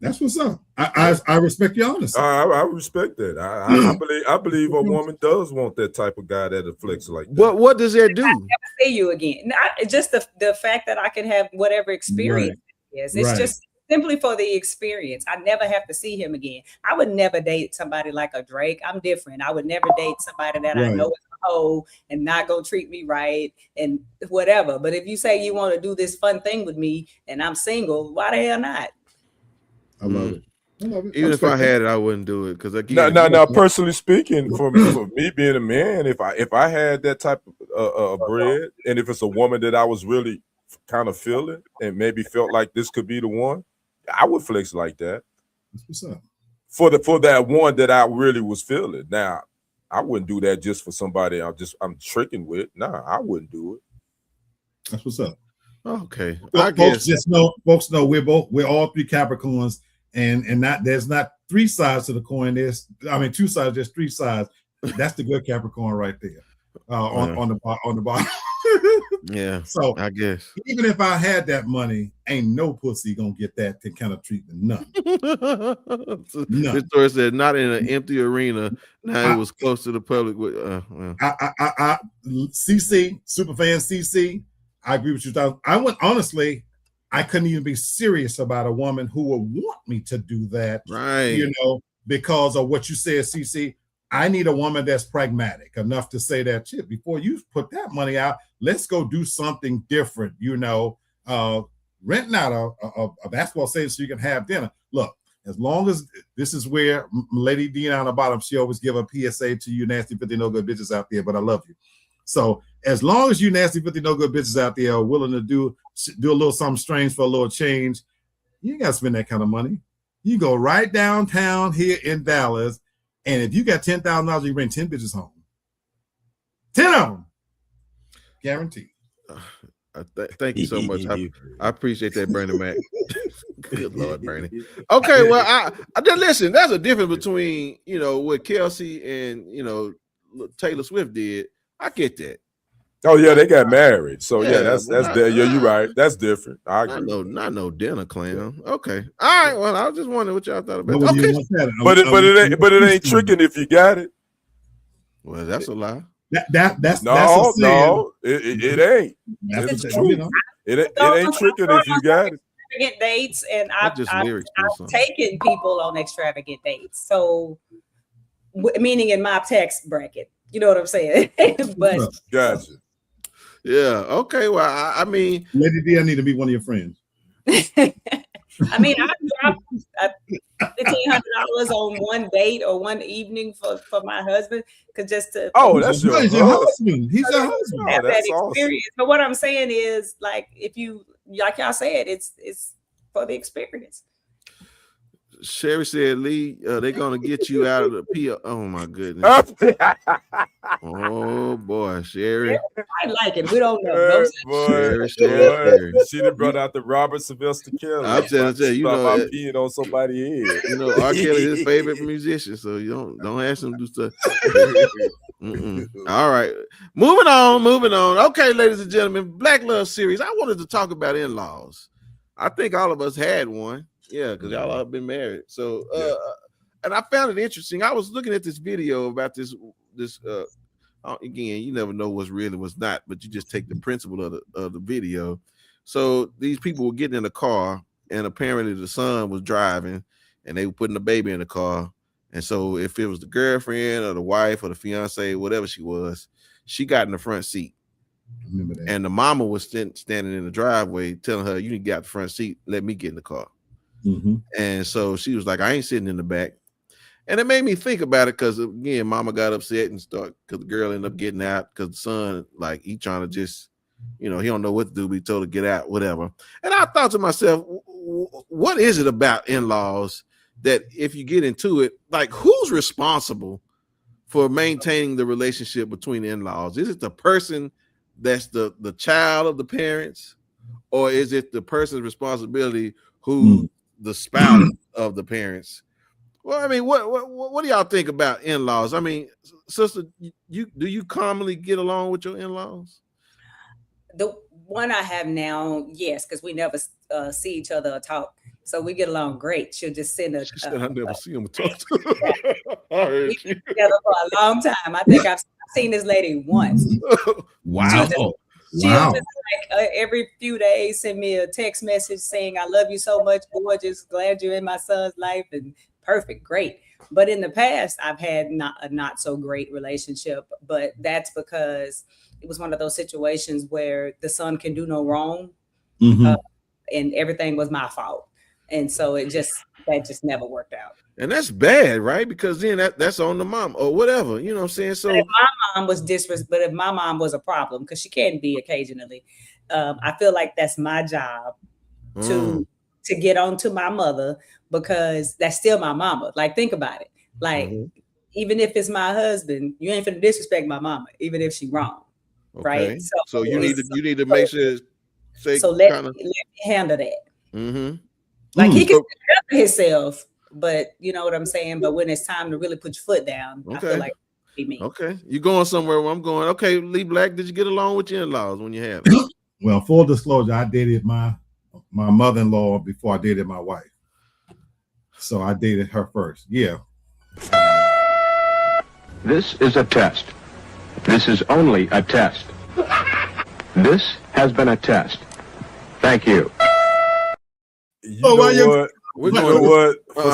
That's what's up. I respect your honesty. I respect that. I believe a woman does want that type of guy that'll flex like that. But what does that do? I never see you again. Just the fact that I can have whatever experience it is. It's just simply for the experience. I never have to see him again. I would never date somebody like a Drake. I'm different. I would never date somebody that I know is a hoe and not gonna treat me right and whatever. But if you say you want to do this fun thing with me and I'm single, why the hell not? I love it. Even if I had it, I wouldn't do it because again, now, personally speaking, for me being a man, if I had that type of bread, and if it's a woman that I was really kind of feeling and maybe felt like this could be the one, I would flex like that. What's up? For that one that I really was feeling. Now, I wouldn't do that just for somebody I'm tricking with. Nah, I wouldn't do it. That's what's up. Okay. Folks know we're all three Capricorns, and there's not three sides to the coin. There's two sides, there's three sides. That's the good Capricorn right there. On the bottom. Yeah. So I guess even if I had that money, ain't no pussy gonna get that kind of treatment. None. This story said not in an empty arena. Now it was close to the public. CC Superfan CC. I agree with you. Honestly, I couldn't even be serious about a woman who would want me to do that. Right. Because of what you said, CC. I need a woman that's pragmatic enough to say that shit before you put that money out. Let's go do something different. Renting out a basketball stadium so you can have dinner. Look, as long as this is where Lady Dina on the bottom, she always give a PSA to you nasty 50 no good bitches out there, but I love you. So as long as you nasty 50 no good bitches out there are willing to do a little something strange for a little change, you ain't got to spend that kind of money. You go right downtown here in Dallas. And if you got $10,000, you bring 10 bitches home. 10 of them. Guaranteed. Thank you so much. I appreciate that, Bernie Mac. Good Lord, Bernie. Okay, well, I just listen. There's a difference between what Kelsey and Taylor Swift did. I get that. Oh yeah, they got married. So yeah, that's not, yeah, you're right. That's different. I agree. Not no dinner clown. Okay, all right. Well, I was just wondering what y'all thought about But that. Okay, but it ain't tricking if you got it. Well, that's a lie. That's no, it ain't. That's It's true. It ain't tricking if you got it. Extravagant dates, and I've something. taken people on extravagant dates. So, meaning in my tax bracket, you know what I'm saying? But Gotcha. Yeah. Okay. Well, I mean, Lady D, I need to be one of your friends. I mean, I dropped $1,500 on one date or one evening for my husband, because just to That's your husband. He's a husband. have that experience. Awesome. But what I'm saying is, like, if you, like y'all said, it's for the experience. Sherry said, Lee, they're gonna get you out of the PO. Oh my goodness. Oh boy, Sherry. I like it. We don't know. Sherry. She done brought out the Robert Sylvester Kelly. I'm telling you, I'm peeing on somebody's head. R. Kelly is his favorite musician, so you don't ask him to do stuff. All right, moving on. Okay, ladies and gentlemen, Black Love Series. I wanted to talk about in-laws. I think all of us had one. Yeah, because y'all have been married. So, and I found it interesting. I was looking at this video about this. Again, you never know what's real and what's not, but you just take the principle of the video. So these people were getting in the car, and apparently the son was driving, and they were putting the baby in the car. And so if it was the girlfriend or the wife or the fiance, whatever she was, she got in the front seat. Remember that. And the mama was standing in the driveway telling her, "You need to get out the front seat. Let me get in the car." Mm-hmm. And so she was like, "I ain't sitting in the back." And it made me think about it, because again, mama got upset and because the girl ended up getting out, because the son, like, he trying to just, he don't know what to do, but he told her to get out, whatever. And I thought to myself, what is it about in-laws that if you get into it, like, who's responsible for maintaining the relationship between the in-laws? Is it the person that's the child of the parents, or is it the person's responsibility who the spouse of the parents? Well, I mean, what do y'all think about in-laws? I mean, sister, do you commonly get along with your in-laws? The one I have now, yes, because we never see each other or talk, so we get along great. She'll just send a. She said, "I never see him talk to her." I heard you. Together for a long time. I think I've seen this lady once. Wow. She'll just like every few days send me a text message saying, "I love you so much, gorgeous. Glad you're in my son's life." And perfect, great. But in the past, I've had a not so great relationship, but that's because it was one of those situations where the son can do no wrong, and everything was my fault, and so that just never worked out. And that's bad, right? Because then that's on the mom or whatever, you know what I'm saying? So but if my mom was a problem, because she can be occasionally, I feel like that's my job to get on to my mother, because that's still my mama. Like, think about it. Like, even if it's my husband, you ain't finna disrespect my mama, even if she wrong. Okay. Right. So you need to make sure. Let me handle that. Mm-hmm. Like, he can handle himself, but you know what I'm saying? But when it's time to really put your foot down, I feel like it'd be me. Okay. You going somewhere where I'm going. Okay, Lee Black, did you get along with your in-laws when you had them? Well, full disclosure, I dated my mother-in-law before I dated my wife. So I dated her first. Yeah. This is a test. This is only a test. This has been a test. Thank you. You know what? For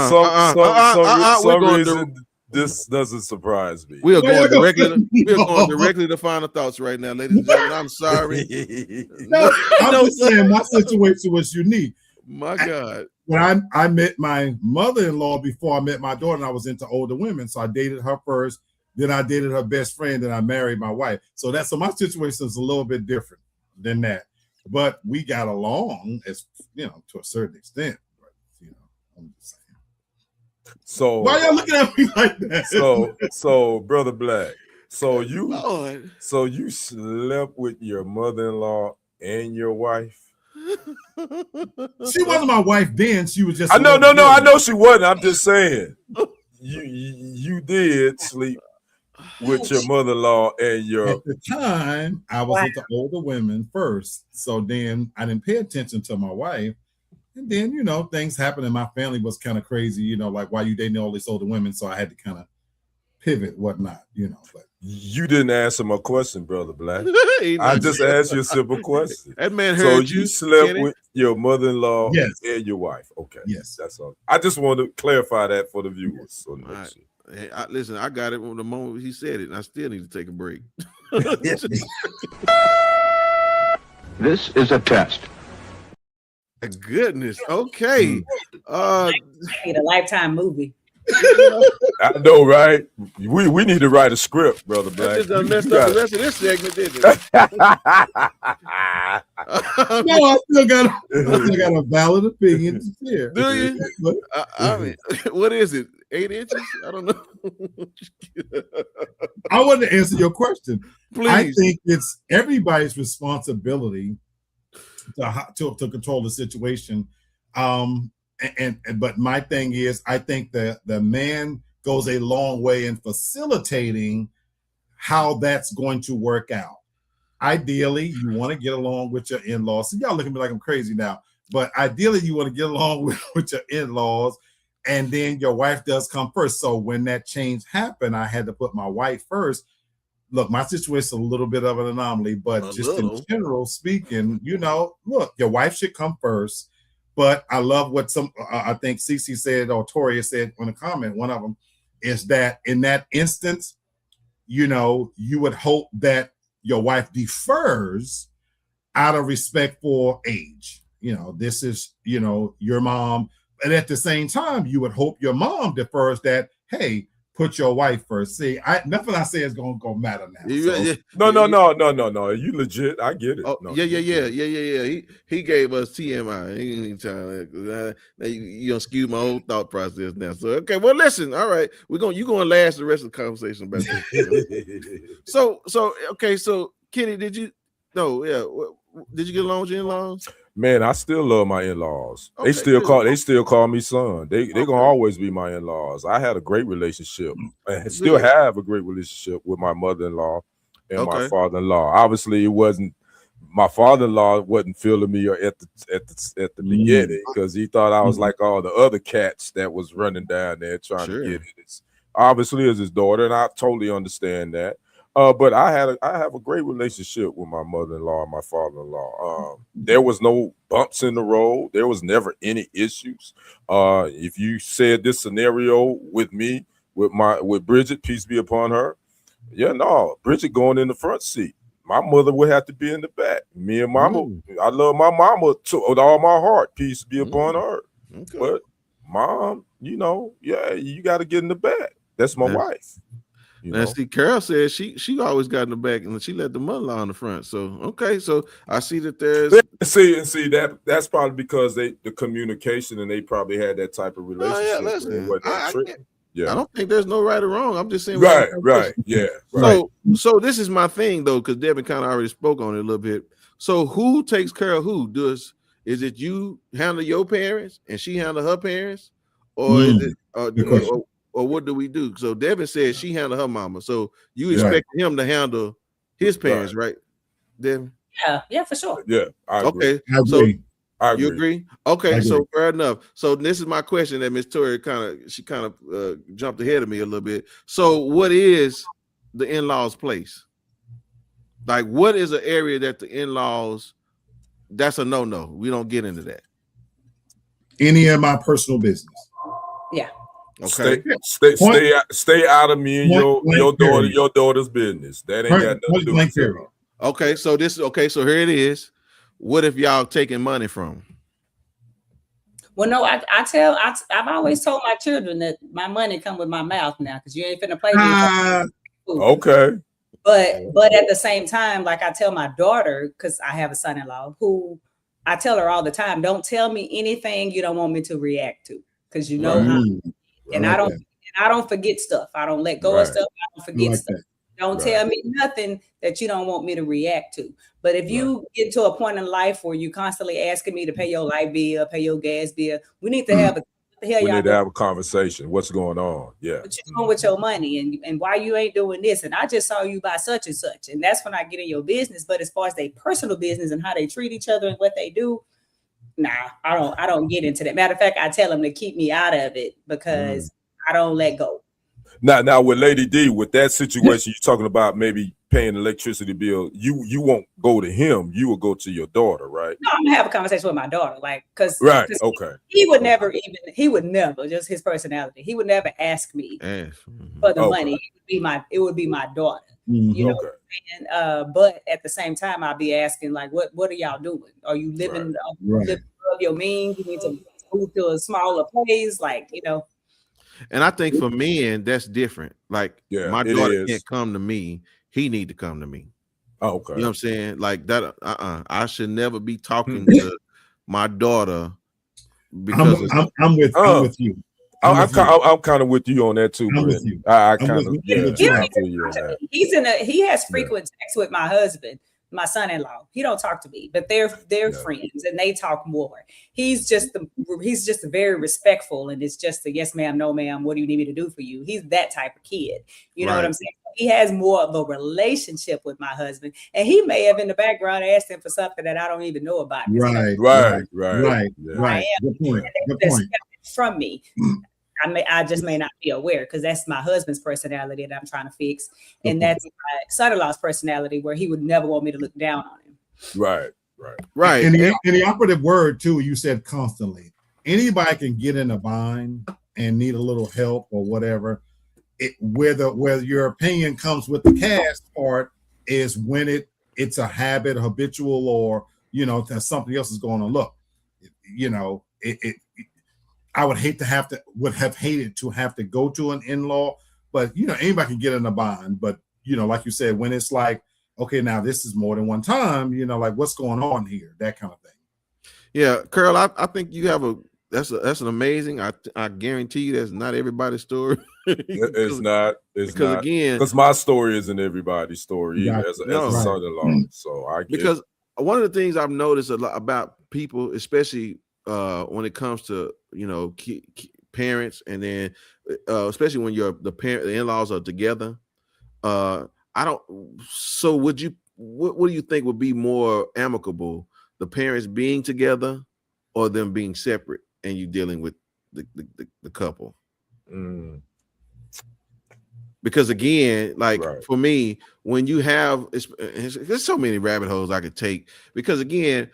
some reason, this doesn't surprise me. We are going directly to final thoughts right now, ladies and gentlemen. I'm sorry. I'm just saying my situation was unique. My God. When I met my mother-in-law before I met my daughter, and I was into older women. So I dated her first, then I dated her best friend, then I married my wife. So my situation is a little bit different than that. But we got along, as to a certain extent. But I'm just saying. So why y'all looking at me like that? So Brother Black. So you Lord. so you slept with your mother-in-law and your wife? She wasn't my wife then. She was just. I know, no, I know she wasn't. I'm just saying. You did sleep with your mother-in-law and your. At the time, I was with the older women first. So then I didn't pay attention to my wife. And then, you know, things happened and my family was kind of crazy, you know, like why you dating all these older women. So I had to kind of pivot, whatnot, you know. But you didn't answer my question, Brother Black. He I not- just asked you a simple question. That man So heard you slept Kenny? with your mother-in-law Yes. and your wife. Okay. Yes. That's all. I just want to clarify that for the viewers. So All right. Hey, listen, I got it from the moment he said it, and I still need to take a break. This is a test. Goodness. Okay. I need a Lifetime movie. I know, right? We need to write a script, Brother That Black. just done You messed got up it. the rest of this segment, didn't it? no, I still got a valid opinion to share. Do you? But I mean, what is it? 8 inches? I don't know. I want to answer your question. Please. I think it's everybody's responsibility to control the situation. But my thing is, I think the man goes a long way in facilitating how that's going to work out. Ideally, you want to get along with your in-laws. So y'all look at me like I'm crazy now, but ideally, you want to get along with your in-laws, and then your wife does come first. So when that change happened, I had to put my wife first. Look, my situation is a little bit of an anomaly, but just in general speaking, you know, look, your wife should come first. But I love what I think Cece said, or Toria said on a comment, one of them, is that in that instance, you know, you would hope that your wife defers out of respect for age. You know, this is, you know, your mom. And at the same time, you would hope your mom defers that, hey, put your wife first. See, nothing I say is going to matter now. No. You legit. I get it. Oh, No, yeah. He gave us TMI. He ain't trying to, you don't skew my whole thought process now. So okay, well, listen. All right, you gonna last the rest of the conversation about this. so okay. So Kenny, did you get along with your in-laws? Man, I still love my in-laws. Okay, They still call me son. They gonna always be my in-laws. I had a great relationship and still have a great relationship with my mother-in-law and my father-in-law. Obviously, it wasn't my father-in-law wasn't feeling me at the beginning because he thought I was like all the other cats that was running down there trying to get it. Obviously, as his daughter, and I totally understand that. But I have a great relationship with my mother-in-law and my father-in-law. There was no bumps in the road. There was never any issues. If you said this scenario with me, with Bridget, peace be upon her. Yeah, no, Bridget going in the front seat. My mother would have to be in the back. Me and mama, I love my mama with all my heart. Peace be upon her. Okay. But mom, you know, you got to get in the back. That's my wife. Now, see, Carol says she always got in the back and she let the mother-in-law in the front. So okay, so I see that there's see that's probably because the communication and they probably had that type of relationship. I don't think there's no right or wrong. I'm just saying right. So this is my thing though, because Devin kind of already spoke on it a little bit. So who takes care of who? Is it you handle your parents and she handle her parents, or is it or what do we do? So Devin said she handled her mama. So you expect him to handle his parents, right? Devin? Yeah, for sure. Yeah. I agree. Okay. So you agree? Okay, so fair enough. So this is my question that Miss Tori kind of jumped ahead of me a little bit. So what is the in-laws' place? Like, what is an area that the in-laws? That's a no-no. We don't get into that. Any of my personal business. Yeah. Okay. Stay out of me and your daughter's business. That ain't got nothing to do with it. Okay, so so here it is. What if y'all taking money from? Well, no, I've always told my children that my money come with my mouth now, because you ain't finna play with okay. But at the same time, like I tell my daughter, because I have a son-in-law who I tell her all the time, don't tell me anything you don't want me to react to, because you know how. And I don't forget stuff. I don't let go of stuff. I don't forget stuff. Don't tell me nothing that you don't want me to react to. But if you get to a point in life where you constantly asking me to pay your light bill, pay your gas bill, we need to have we need to have a conversation. What's going on? Yeah. What you doing with your money and why you ain't doing this? And I just saw you buy such and such. And that's when I get in your business. But as far as their personal business and how they treat each other and what they do, nah, I don't get into that. Matter of fact, I tell them to keep me out of it because I don't let go. Now with Lady D, with that situation, you're talking about maybe paying electricity bill. You won't go to him. You will go to your daughter, right? No, I'm gonna have a conversation with my daughter, like, because okay. He would never, just his personality. He would never ask me for the money. It would be my daughter. You know what I'm saying? But at the same time, I'll be asking, like, what are y'all doing? Are you living above your means? You need to move to a smaller place, like, you know. And I think for men, that's different. Like, my daughter can't come to me. He need to come to me. Oh, okay. You know what I'm saying? Like that. I should never be talking to my daughter because I'm with you. I'm kind of with you on that too. I'm with you. I kind of he has frequent sex with my husband, my son-in-law. He don't talk to me, but they're friends and they talk more. He's just very respectful, and it's just a yes ma'am, no ma'am, what do you need me to do for you? He's that type of kid. You know what I'm saying? He has more of a relationship with my husband, and he may have in the background asked him for something that I don't even know about. Right. Good point. From me. I just may not be aware because that's my husband's personality that I'm trying to fix. And that's my son-in-law's personality where he would never want me to look down on him. Right. And the operative word too, you said constantly. Anybody can get in a bind and need a little help or whatever. Whether your opinion comes with the cash part is when it's a habit, habitual, or that something else is going on. Look, I would have hated to have to go to an in-law, but anybody can get in a bind. But like you said, when it's like, okay, now this is more than one time, like what's going on here, that kind of thing. Yeah, Carl, I think you have that's an amazing. I guarantee you that's not everybody's story. It's not again, because my story isn't everybody's story either, as a son-in-law. So I get it. One of the things I've noticed a lot about people, especially when it comes to parents, and then especially when the in-laws are together. What do you think would be more amicable, the parents being together or them being separate, and you dealing with the couple? Because again, for me, when you have, there's so many rabbit holes I could take, because again,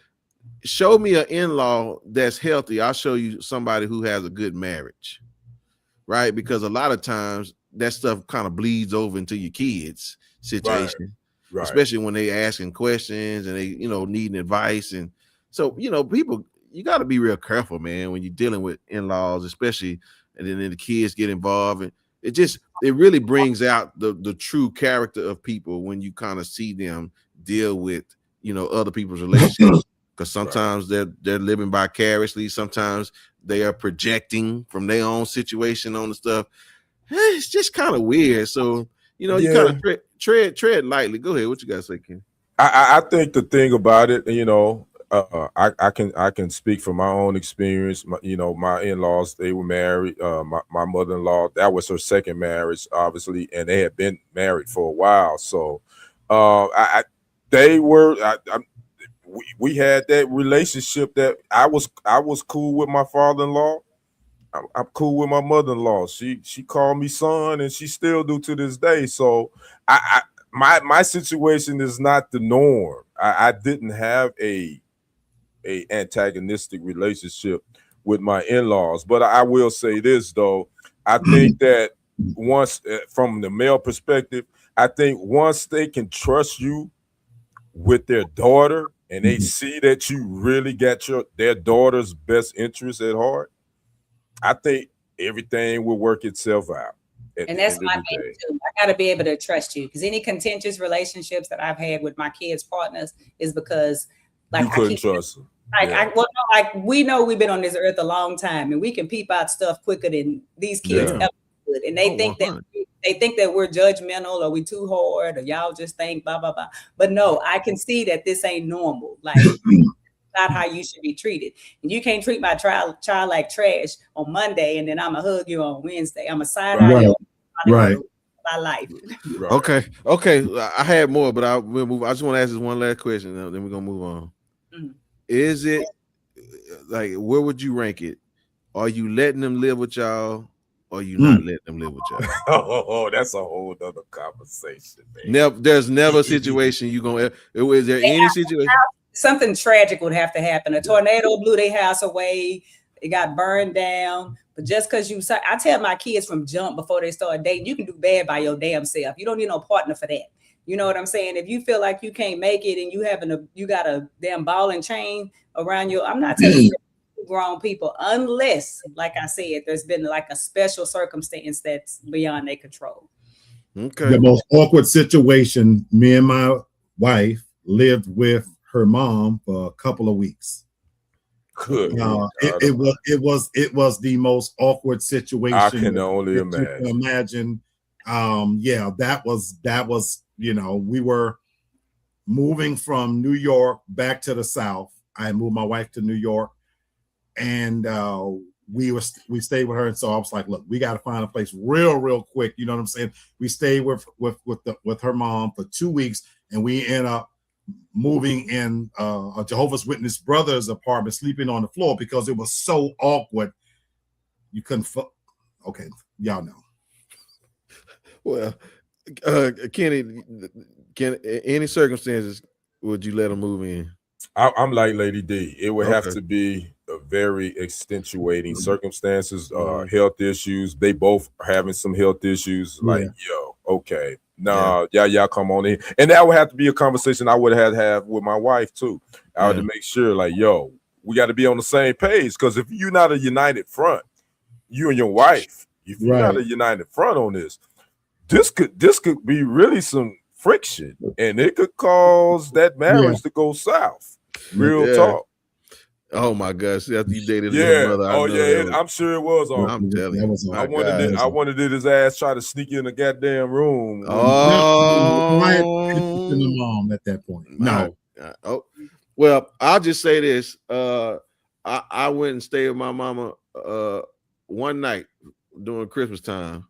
show me an in-law that's healthy, I'll show you somebody who has a good marriage, right? Because a lot of times that stuff kind of bleeds over into your kids' situation, especially when they asking questions and they, needing advice. And so, people, you got to be real careful, man, when you're dealing with in-laws, especially, and then the kids get involved. And it really brings out the true character of people when you kind of see them deal with, other people's relationships. Because sometimes they're living vicariously. Sometimes they are projecting from their own situation on the stuff. It's just kind of weird. So, you kind of tread lightly. Go ahead. What you guys say, Ken? I think the thing about it, I can speak from my own experience. My in-laws, they were married. My mother-in-law, that was her second marriage, obviously, and they had been married for a while. So, we had that relationship that I was cool with my father-in-law. I'm cool with my mother-in-law. She called me son, and she still do to this day. So my situation is not the norm. I didn't have a antagonistic relationship with my in-laws, but I will say this though. I think that once, from the male perspective, I think once they can trust you with their daughter, and they see that you really got their daughter's best interest at heart, I think everything will work itself out. And that's my thing too. I got to be able to trust you, because any contentious relationships that I've had with my kids' partners is because you couldn't trust them. We know we've been on this earth a long time, and we can peep out stuff quicker than these kids ever good. And they think that we're judgmental or we too hard or y'all just think blah blah blah. But no, I can see that this ain't normal. Like not how you should be treated. And you can't treat my child like trash on Monday and then I'm gonna hug you on Wednesday. I'm a side eye you right. my life. Okay. I had more, but we'll move. I just want to ask this one last question, and then we're gonna move on. Is it like where would you rank it? Are you letting them live with y'all, or you not letting them live with y'all? Oh, that's a whole other conversation, man. There's never a situation you gonna. Is there any situation? Something tragic would have to happen. A tornado blew their house away. It got burned down. But just because I tell my kids from jump before they start dating, you can do bad by your damn self. You don't need no partner for that. You know what I'm saying? If you feel like you can't make it and you got a damn ball and chain around you, I'm not telling you grown people, unless, like I said, there's been like a special circumstance that's beyond their control. Okay. The most awkward situation, me and my wife lived with her mom for a couple of weeks. Good. It was the most awkward situation. I can only imagine. That was we were moving from New York back to the South. I moved my wife to New York, and we stayed with her. And so I was like, look, we got to find a place real quick. You know what I'm saying? We stayed with her mom for 2 weeks, and we end up moving in a Jehovah's Witness brothers apartment, sleeping on the floor because it was so awkward. You couldn't. Okay, y'all know. Well, Kenny, any circumstances would you let them move in? I'm like Lady D. It would have to be a very extenuating circumstances, health issues. They both are having some health issues. Like, okay. Y'all come on in. And that would have to be a conversation I would have to have with my wife too. I would to make sure, like, we got to be on the same page. Because if you're not a united front, you and your wife, if you're not a united front on this could be really some friction, and it could cause that marriage to go south. Real talk. Oh my gosh! After you dated his brother, I'm sure it was on. I'm telling you, I wanted his ass try to sneak in the goddamn room. The mom at that point. No. Well, I'll just say this. I went and stayed with my mama one night during Christmas time.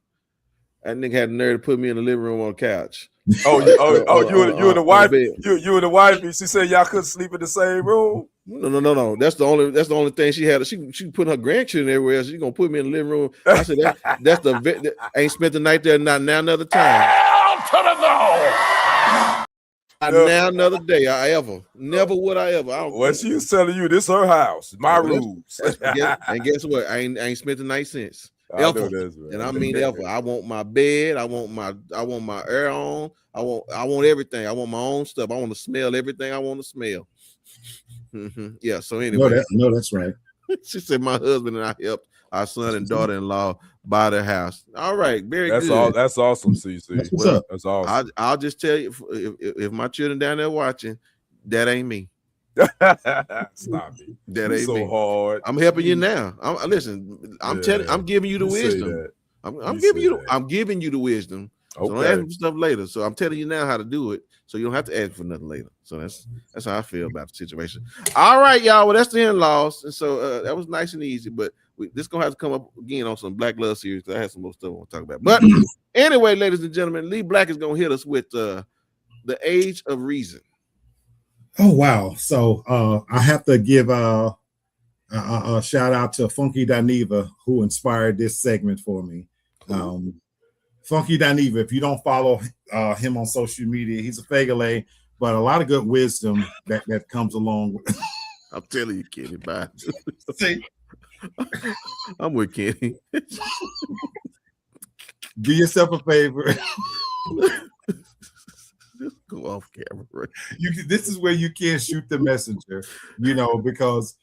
That nigga had the nerve to put me in the living room on the couch. You and the wife. You and the wife. She said y'all couldn't sleep in the same room. No. That's the only thing she had. She put her grandchildren everywhere. She gonna put me in the living room. I said that's the ain't spent the night there. Not now another time. Hell to the no. Now another day. Never would I ever. She was telling you this her house, my rules. And guess what? I ain't spent the night since. Ever. And I mean ever. I want my bed. I want my air on. I want everything. I want my own stuff. I want to smell everything I want to smell. Yeah. So anyway, that's right. She said my husband and I helped our son and daughter-in-law buy their house. All right, that's good. All. That's awesome, CC. That's awesome. I'll just tell you, if my children down there watching, that ain't me. Stop it. That ain't so me. Hard. I'm helping you now. I'm giving you the wisdom. I'm giving you the wisdom. Okay. So don't ask me for stuff later. So I'm telling you now how to do it, so you don't have to ask for nothing later. So that's how I feel about the situation. All right, y'all. Well, that's the in-laws, and so that was nice and easy. But this gonna have to come up again on some Black Love series. I have some more stuff I want to talk about. But anyway, ladies and gentlemen, Lee Black is gonna hit us with the Age of Reason. Oh wow! So I have to give a shout out to Funky Dineva, who inspired this segment for me. Funky Dineva, if you don't follow him on social media, he's a fagale, but a lot of good wisdom that comes along with. I'm telling you, Kenny. Bye. See, I'm with Kenny. Do yourself a favor. Just go off camera. This is where you can't shoot the messenger, because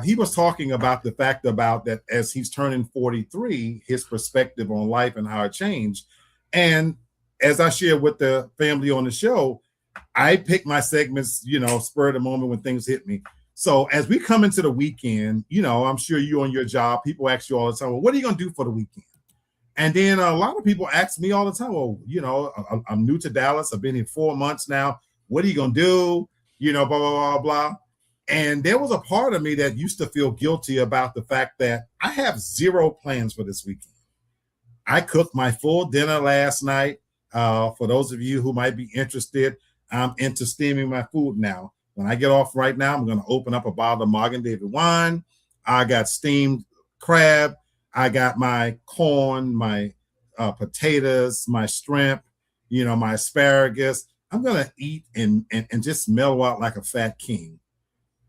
he was talking about the fact about that as he's turning 43, his perspective on life and how it changed. And as I shared with the family on the show, I pick my segments, spur of the moment when things hit me. So as we come into the weekend, I'm sure you on your job, people ask you all the time, well, what are you going to do for the weekend? And then a lot of people ask me all the time, well, you know, I'm new to Dallas. I've been here 4 months now. What are you going to do? You know, blah, blah, blah, blah. And there was a part of me that used to feel guilty about the fact that I have zero plans for this weekend. I cooked my full dinner last night. For those of you who might be interested, I'm into steaming my food now. When I get off right now, I'm going to open up a bottle of Morgan David wine. I got steamed crab. I got my corn, my potatoes, my shrimp, you know, my asparagus. I'm going to eat and just mellow out like a fat king.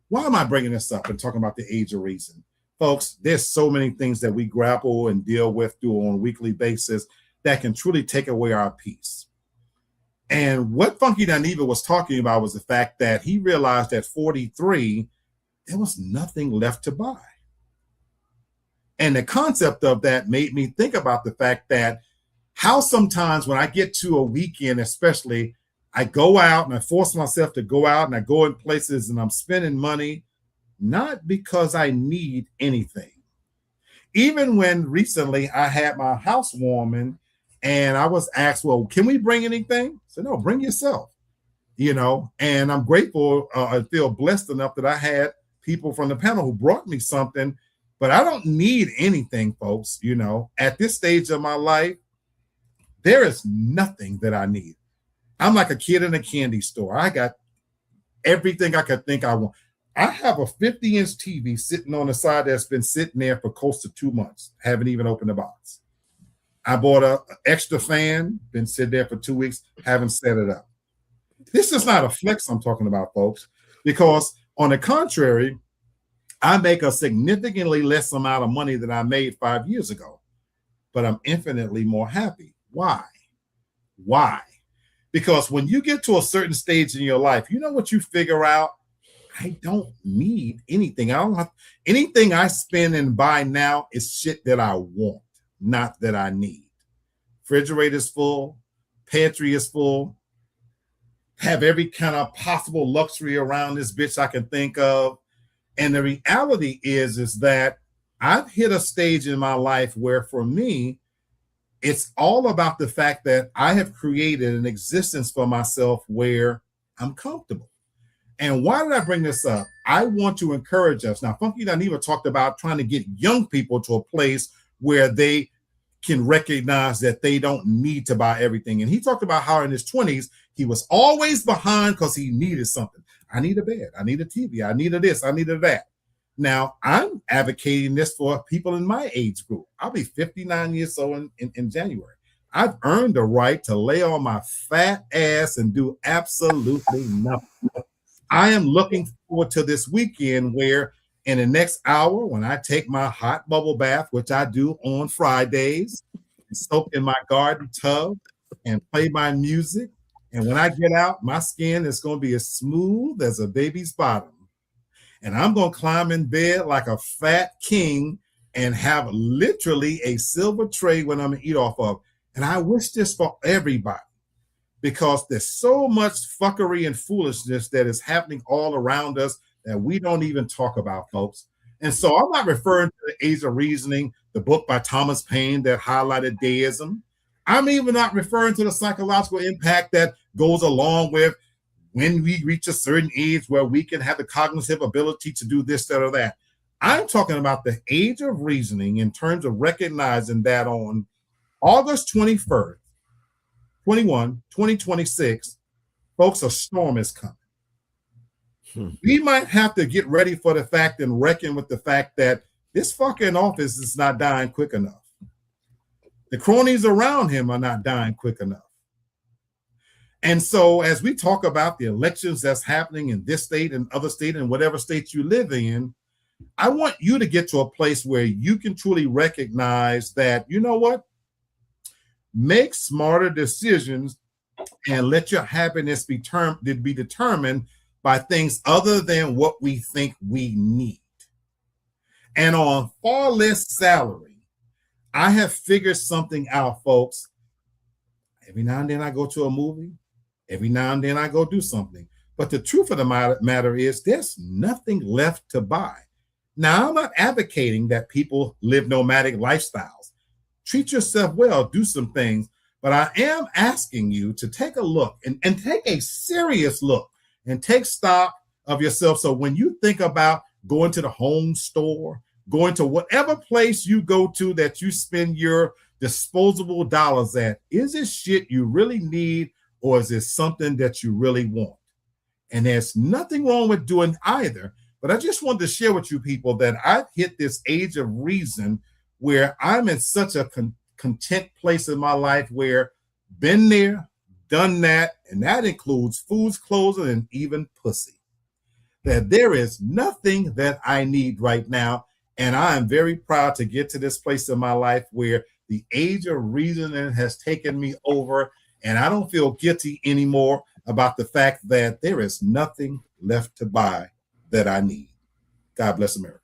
Why am I bringing this up and talking about the age of reason? Folks, there's so many things that we grapple and deal with on a weekly basis that can truly take away our peace. And what Funky Dineva was talking about was the fact that he realized at 43, there was nothing left to buy. And the concept of that made me think about the fact that how sometimes when I get to a weekend, especially, I go out and I force myself to go out and I go in places and I'm spending money, not because I need anything. Even when recently I had my housewarming and I was asked, well, can we bring anything? I said, no, bring yourself, you know, and I'm grateful. I feel blessed enough that I had people from the panel who brought me something. But I don't need anything, folks. You know, at this stage of my life, there is nothing that I need. I'm like a kid in a candy store. I got everything I could think I want. I have a 50-inch TV sitting on the side that's been sitting there for close to 2 months. Haven't even opened the box. I bought an extra fan, been sitting there for 2 weeks, haven't set it up. This is not a flex I'm talking about, folks, because on the contrary, I make a significantly less amount of money than I made 5 years ago, but I'm infinitely more happy. Why? Why? Because when you get to a certain stage in your life, you know what you figure out? I don't need anything. I don't have anything I spend and buy now is shit that I want, not that I need. Refrigerator's full, pantry is full, have every kind of possible luxury around this bitch I can think of. And the reality is that I've hit a stage in my life where for me, it's all about the fact that I have created an existence for myself where I'm comfortable. And why did I bring this up? I want to encourage us. Now, Funky Dineva talked about trying to get young people to a place where they can recognize that they don't need to buy everything. And he talked about how in his 20s, he was always behind because he needed something. I need a bed. I need a TV. I needed this. I needed that. Now, I'm advocating this for people in my age group. I'll be 59 years old in January. I've earned the right to lay on my fat ass and do absolutely nothing. I am looking forward to this weekend where in the next hour, when I take my hot bubble bath, which I do on Fridays, and soak in my garden tub and play my music. And when I get out, my skin is going to be as smooth as a baby's bottom. And I'm going to climb in bed like a fat king and have literally a silver tray when I'm going to eat off of. And I wish this for everybody because there's so much fuckery and foolishness that is happening all around us that we don't even talk about, folks. And so I'm not referring to The Age of Reasoning, the book by Thomas Paine that highlighted deism. I'm even not referring to the psychological impact that goes along with when we reach a certain age where we can have the cognitive ability to do this, that, or that. I'm talking about the age of reasoning in terms of recognizing that on August 21st, 2026, folks, a storm is coming. We might have to get ready for the fact and reckon with the fact that this fucking office is not dying quick enough. The cronies around him are not dying quick enough. And so as we talk about the elections that's happening in this state and other state and whatever state you live in, I want you to get to a place where you can truly recognize that, you know what? Make smarter decisions and let your happiness be determined by things other than what we think we need. And on far less salary, I have figured something out, folks. Every now and then I go to a movie. Every now and then I go do something. But the truth of the matter is there's nothing left to buy. Now, I'm not advocating that people live nomadic lifestyles. treat yourself well, do some things. But I am asking you to take a look and take a serious look and take stock of yourself. So when you think about going to the home store, going to whatever place you go to that you spend your disposable dollars at, is it shit you really need, or is it something that you really want? And there's nothing wrong with doing either. But I just wanted to share with you people that I've hit this age of reason where I'm in such a content place in my life where been there, done that, and that includes foods, clothes, and even pussy. That there is nothing that I need right now. And I am very proud to get to this place in my life where the age of reasoning has taken me over, and I don't feel guilty anymore about the fact that there is nothing left to buy that I need. God bless America.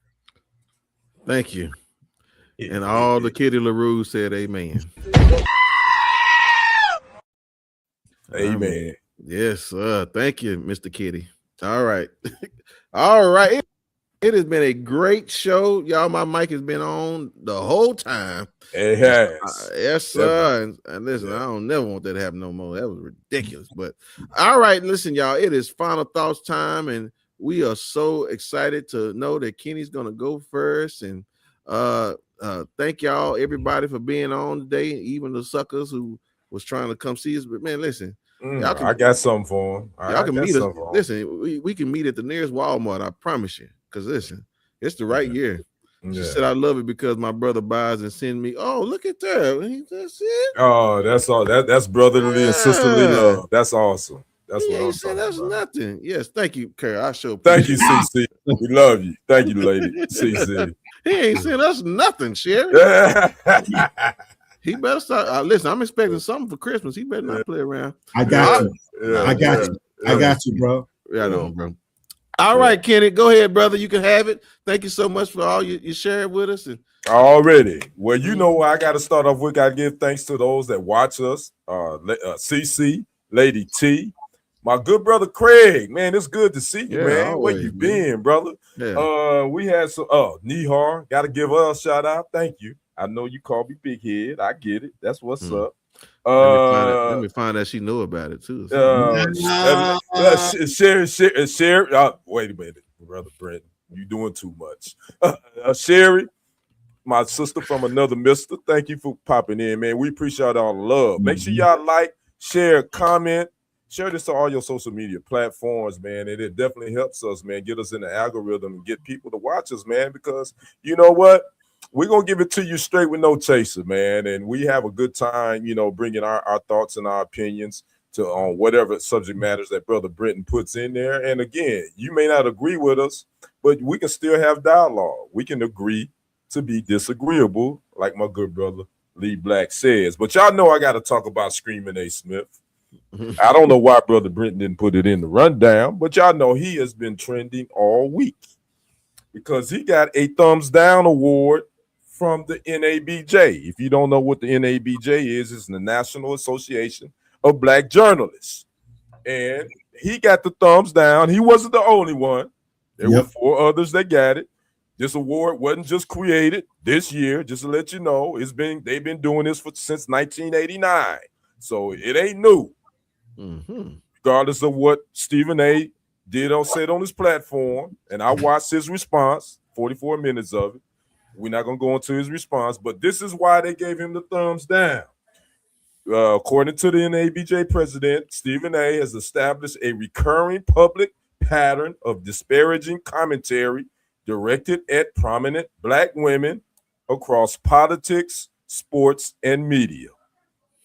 Thank you. And all the Kitty LaRue said amen. Amen. Yes, sir. Thank you, Mr. Kitty. All right. All right. It has been a great show. Y'all, my mic has been on the whole time. It has. Yes, sir. And listen, I don't never want that to happen no more. That was ridiculous. But all right, listen, y'all. It is final thoughts time, and we are so excited to know that Kenny's gonna go first. And thank y'all, everybody, for being on today, even the suckers who was trying to come see us. But man, listen. I got something for him. Y'all can meet us. Listen, we can meet at the nearest Walmart. I promise you. Because listen, it's the right year. She said, "I love it because my brother buys and send me." Oh, look at that! That's it. Oh, that's all. That's brotherly and sisterly love. That's awesome. That's what I'm saying. That's nothing. Yes, thank you, Carol. I sure. Thank you, CC. We love you. Thank you, lady. CC. He ain't sent us nothing, Sherry. He better start. Listen, I'm expecting something for Christmas. He better not play around. I got you. I got you. I got you, bro. Yeah, I know, bro. All right, Kenny, go ahead, brother. You can have it. Thank you so much for all you shared with us. And already. Well, you know, I got to start off with. Got to give thanks to those that watch us. CC, Lady T, my good brother Craig. Man, it's good to see you, man. Always, where you been, brother? Yeah. We had some. Nihar. Got to give her a shout out. Thank you. I know you call me Big Head. I get it. That's what's up. Let me find out she know about it too. Sherry. Wait a minute, brother Brent, you doing too much. Sherry, my sister from another mister. Thank you for popping in, man. We appreciate all the love. Make sure y'all like, share, comment, share this to all your social media platforms, man. And it definitely helps us, man. Get us in the algorithm and get people to watch us, man. Because you know what? We're going to give it to you straight with no chaser, man. And we have a good time, you know, bringing our thoughts and our opinions to on whatever subject matters that Brother Brenton puts in there. And again, you may not agree with us, but we can still have dialogue. We can agree to be disagreeable, like my good brother Lee Black says. But y'all know I got to talk about Screaming A. Smith. I don't know why Brother Brenton didn't put it in the rundown, but y'all know he has been trending all week because he got a thumbs down award from the NABJ. If you don't know what the NABJ is, it's the National Association of Black Journalists. And he got the thumbs down. He wasn't the only one. There were 4 others that got it. This award wasn't just created this year, just to let you know. They've been doing this since 1989. So it ain't new. Regardless of what Stephen A. said on his platform, and I watched his response, 44 minutes of it. We're not going to go into his response, but this is why they gave him the thumbs down. According to the NABJ president, Stephen A. has established a recurring public pattern of disparaging commentary directed at prominent Black women across politics, sports, and media.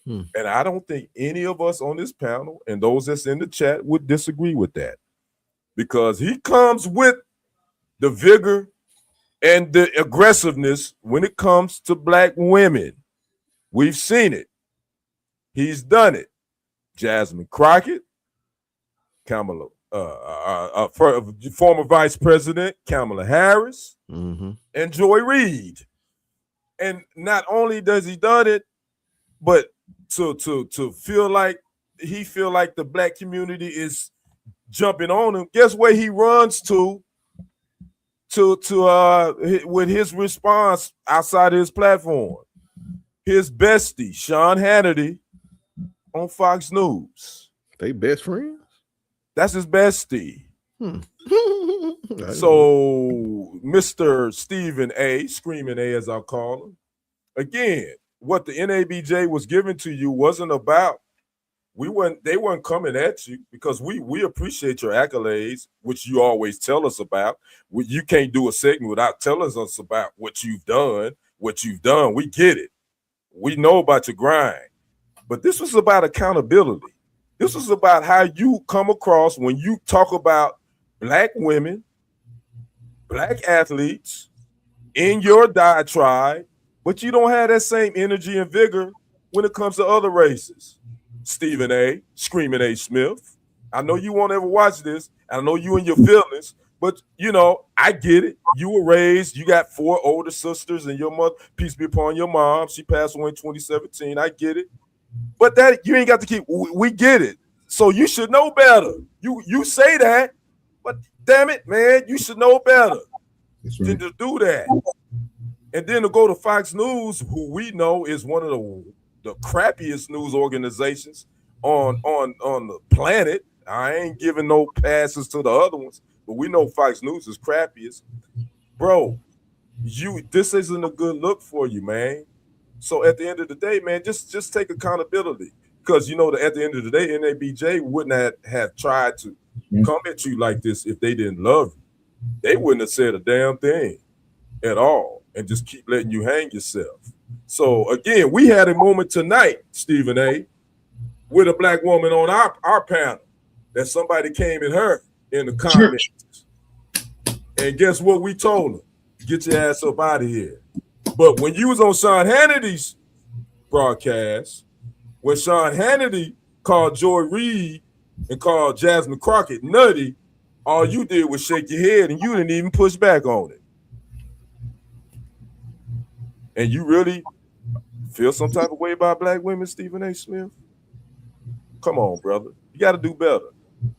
And I don't think any of us on this panel and those that's in the chat would disagree with that, because he comes with the vigor and the aggressiveness when it comes to Black women. We've seen it. He's done it. Jasmine Crockett, Kamala, former Vice President Kamala Harris, and Joy Reid. And not only does he done it, but to feel like the Black community is jumping on him. Guess where he runs to with his response outside of his platform? his bestie, Sean Hannity, on Fox News. They best friends? That's his bestie. I So Mr. Stephen A, Screaming A as I call him, again, what the NABJ was given to you wasn't about, they weren't coming at you, because we appreciate your accolades, which you always tell us about. You can't do a segment without telling us about what you've done. We get it. We know about your grind. But this was about accountability. This was about how you come across when you talk about Black women, Black athletes in your diatribe, but you don't have that same energy and vigor when it comes to other races. Stephen A, Screaming A Smith, I know you won't ever watch this. I know you and your feelings, but I get it. You were raised, you got 4 older sisters, and your mother, peace be upon your mom, she passed away in 2017. I get it. But that you ain't got to keep. We get it. So you should know better. You say that, but damn it, man, you should know better than to do that. And then to go to Fox News, who we know is one of the crappiest news organizations on the planet. I ain't giving no passes to the other ones, but we know Fox News is crappiest. Bro, this isn't a good look for you, man. So at the end of the day, man, just take accountability, because at the end of the day, NABJ wouldn't have tried to come at you like this if they didn't love you. They wouldn't have said a damn thing at all and just keep letting you hang yourself. So again, we had a moment tonight, Stephen A, with a Black woman on our panel that somebody came at her in the comments. And guess what we told her? Get your ass up out of here. But when you was on Sean Hannity's broadcast, when Sean Hannity called Joy Reid and called Jasmine Crockett nutty, all you did was shake your head and you didn't even push back on it. And you really feel some type of way about Black women, Stephen A. Smith? Come on, brother. You got to do better.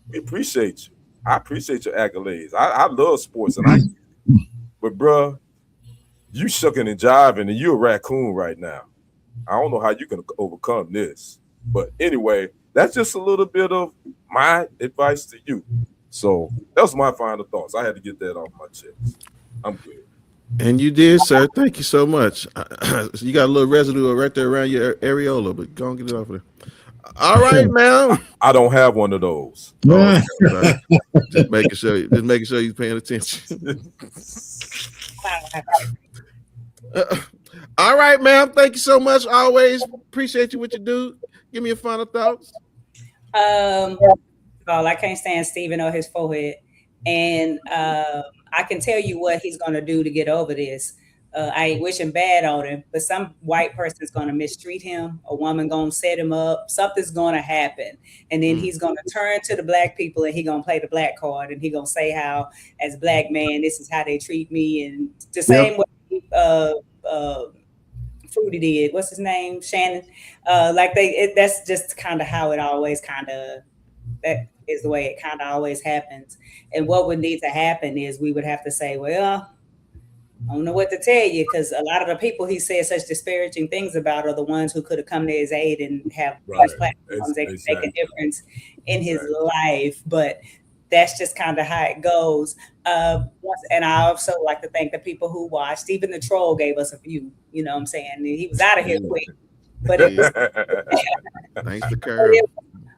We appreciate you. I appreciate your accolades. I love sports, but bruh, you shucking and jiving, and you're a raccoon right now. I don't know how you can overcome this. But anyway, that's just a little bit of my advice to you. So that's my final thoughts. I had to get that off my chest. I'm good. And you did, sir. Thank you so much. You got a little residue right there around your areola, but go and get it off of there. All right, man. I don't have one of those. Oh, just making sure you're paying attention. All right, ma'am. Thank you so much. Always appreciate you what you do. Give me your final thoughts. Well, I can't stand Stephen on his forehead, and I can tell you what he's going to do to get over this. I ain't wishing bad on him, but some white person is going to mistreat him. A woman going to set him up. Something's going to happen. And then he's going to turn to the Black people and he's going to play the Black card. And he's going to say how, as a Black man, this is how they treat me. And the same way Fruity did. What's his name? Shannon. That's just kind of how it always that is the way it kind of always happens. And what would need to happen is we would have to say, well, I don't know what to tell you, because a lot of the people he said such disparaging things about are the ones who could have come to his aid and have these platforms that can make a difference in his life. But that's just kind of how it goes. And I also like to thank the people who watched. Even the troll gave us a view. You know what I'm saying? He was out of here quick. But Thanks to Carol.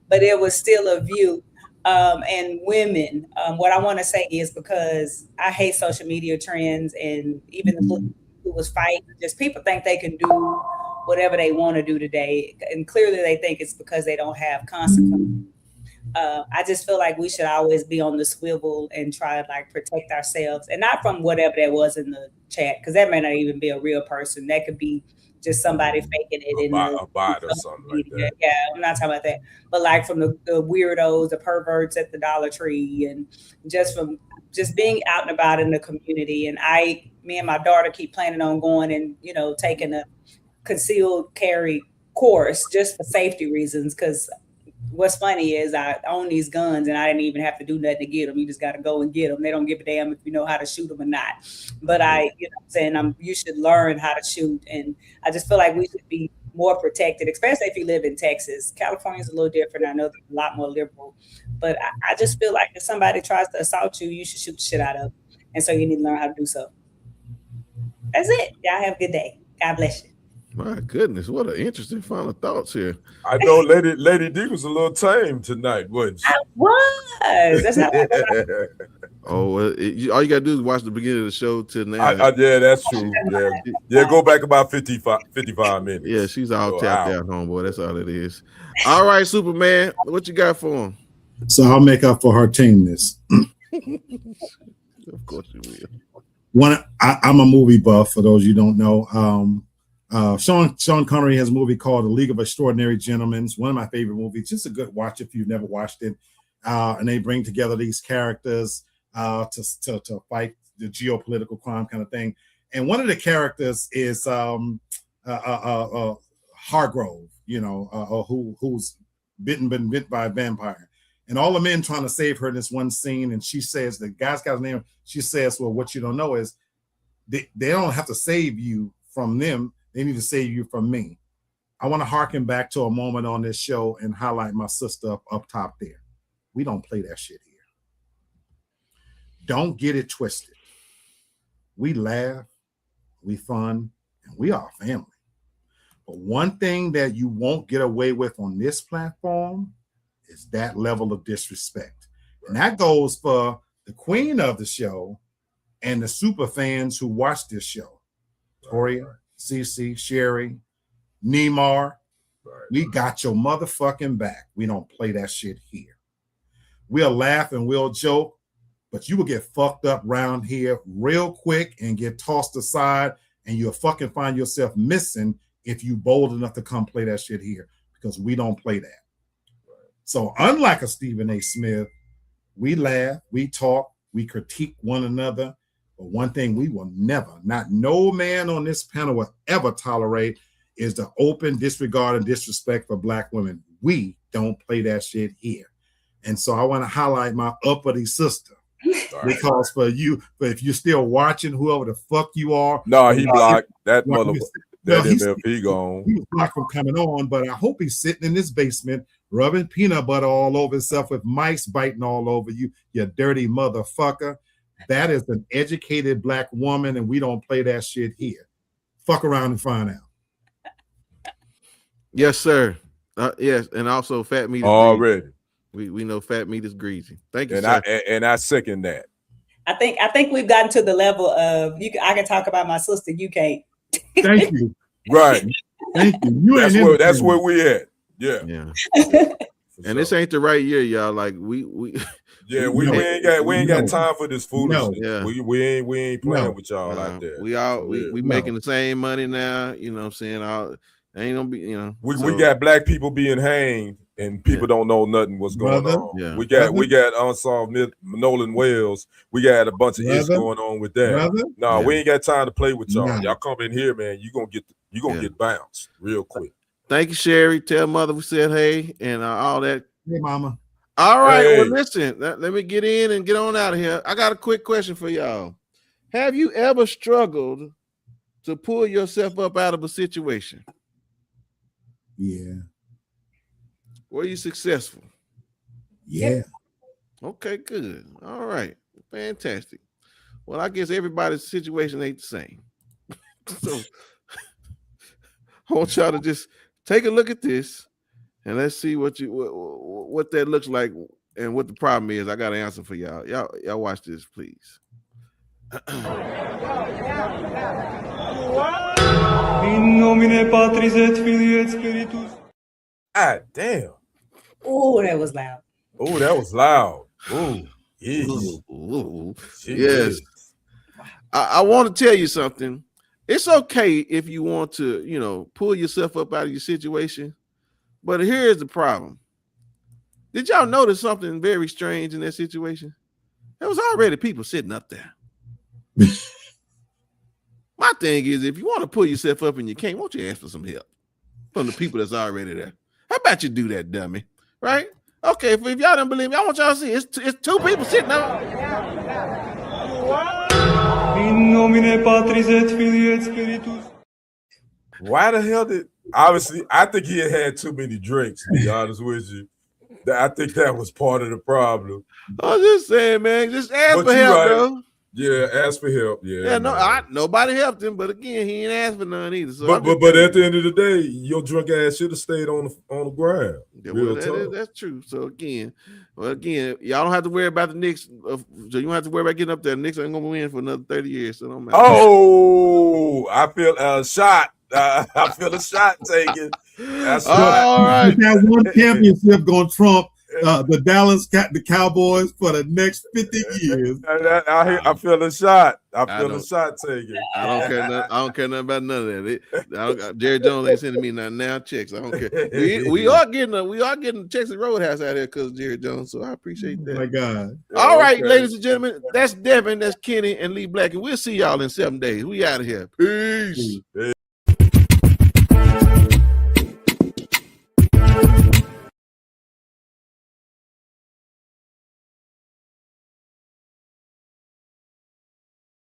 But it was still a view. And women, what I want to say is, because I hate social media trends, and even the who was fighting, just people think they can do whatever they want to do today. And clearly they think it's because they don't have consequences. I just feel like we should always be on the swivel and try to protect ourselves, and not from whatever that was in the chat, because that may not even be a real person. That could be just somebody faking it in a bot or something like that. Yeah, I'm not talking about that. But from the weirdos, the perverts at the Dollar Tree, and from being out and about in the community. And me and my daughter keep planning on going and, taking a concealed carry course just for safety reasons, because what's funny is I own these guns and I didn't even have to do nothing to get them. You just got to go and get them. They don't give a damn if you know how to shoot them or not. But you know what I'm saying, you should learn how to shoot. And I just feel like we should be more protected, especially if you live in Texas. California is a little different. I know they're a lot more liberal, but I just feel like if somebody tries to assault you, you should shoot the shit out of them. And so you need to learn how to do so. That's it. Y'all have a good day. God bless you. My goodness, what an interesting final thoughts here. I know Lady D was a little tame tonight, wasn't she? I was. That's not Oh, well, all you gotta do is watch the beginning of the show till now. Yeah, that's true. Yeah, go back about 55 minutes. Yeah, she's all tapped out, homeboy. That's all it is. All right, Superman, what you got for him? So I'll make up for her tameness. Of course you will. I'm a movie buff, for those you don't know. Sean Connery has a movie called The League of Extraordinary Gentlemen. It's one of my favorite movies. Just a good watch if you've never watched it. And they bring together these characters to fight the geopolitical crime kind of thing. And one of the characters is Hargrove, you know, who's been bit by a vampire. And all the men trying to save her in this one scene. And she says, the guy's got his name. She says, well, what you don't know is they don't have to save you from them. They need to save you from me. I want to harken back to a moment on this show and highlight my sister up top there. We don't play that shit here. Don't get it twisted. We laugh, we fun, and we are a family. But one thing that you won't get away with on this platform is that level of disrespect. And that goes for the queen of the show and the super fans who watch this show. Toria, Cece, Sherry, Neymar, we got your motherfucking back. We don't play that shit here. We'll laugh and we'll joke, but you will get fucked up around here real quick and get tossed aside, and you'll fucking find yourself missing if you bold enough to come play that shit here, because we don't play that. So unlike a Stephen A. Smith, we laugh, we talk, we critique one another. But one thing we will never, not no man on this panel will ever tolerate, is the open disregard and disrespect for Black women. We don't play that shit here. And so I want to highlight my uppity sister. Because for you, but if you're still watching, whoever the fuck you are. No, he blocked that mother. That MLP gone. He was blocked from coming on, but I hope he's sitting in this basement rubbing peanut butter all over himself with mice biting all over you, you dirty motherfucker. That is an educated Black woman, and we don't play that shit here. Fuck around and find out. Yes, sir. Yes, and also fat meat. Already. We know fat meat is greasy. Thank you, and sir. I second that. I think we've gotten to the level of I can talk about my sister, you can't. Thank you. Right. Thank you. That's where we at. Yeah. Yeah. And this ain't the right year, y'all. Like we ain't got time for this foolishness. No. Yeah. We ain't playing with y'all like that. We making the same money now. You know what I'm saying? Ain't gonna be, you know. We got Black people being hanged and people don't know nothing what's going on. Yeah. We got unsolved Nolan Wells. We got a bunch of issues going on with that. We ain't got time to play with y'all. No. Y'all come in here, man. You gonna get bounced real quick. Thank you, Sherry. Tell mother we said hey and all that. Hey, mama. All right. Hey. Well, listen. Let me get in and get on out of here. I got a quick question for y'all. Have you ever struggled to pull yourself up out of a situation? Yeah. Were you successful? Yeah. Okay, good. All right. Fantastic. Well, I guess everybody's situation ain't the same. So I want y'all to just take a look at this and let's see what that looks like and what the problem is. I got an answer for y'all. Y'all watch this, please. In nomine Patris et Filii et Spiritus. Ah, damn. Oh, that was loud. Oh, that was loud. Oh, yes. I want to tell you something. It's okay if you want to, pull yourself up out of your situation. But here's the problem. Did y'all notice something very strange in that situation? There was already people sitting up there. My thing is, if you want to pull yourself up and you can't, won't you ask for some help from the people that's already there? How about you do that, dummy? right? Okay, if y'all don't believe me, I want y'all to see it's two people sitting up. In nomine Patris et Filii et Spiritus. Why the hell did? Obviously, I think he had too many drinks. To be honest with you, I think that was part of the problem. I'm just saying, man, just ask But for you help, right. bro. Yeah, ask for help. Yeah, no, man. nobody helped him, but again, he ain't asked for none either. So but at the end of the day, your drunk ass should have stayed on the ground. yeah, Real well, talk. that's true. So again, y'all don't have to worry about the Knicks. So you don't have to worry about getting up there. The Knicks ain't gonna win for another 30 years. So it don't matter. Oh, I feel a shot. I feel a shot taken. That's all right. That one championship gonna trump the Dallas the Cowboys for the next 50 years. I feel a shot. I feel a shot taken. I don't care. I don't care nothing about none of that. Jerry Jones ain't sending me nothing now checks. I don't care. We are getting Texas Roadhouse out here because of Jerry Jones. So I appreciate that. Oh my God. All right, ladies and gentlemen, that's Devin, that's Kenny, and Lee Black, and we'll see y'all in 7 days. We out of here. Peace.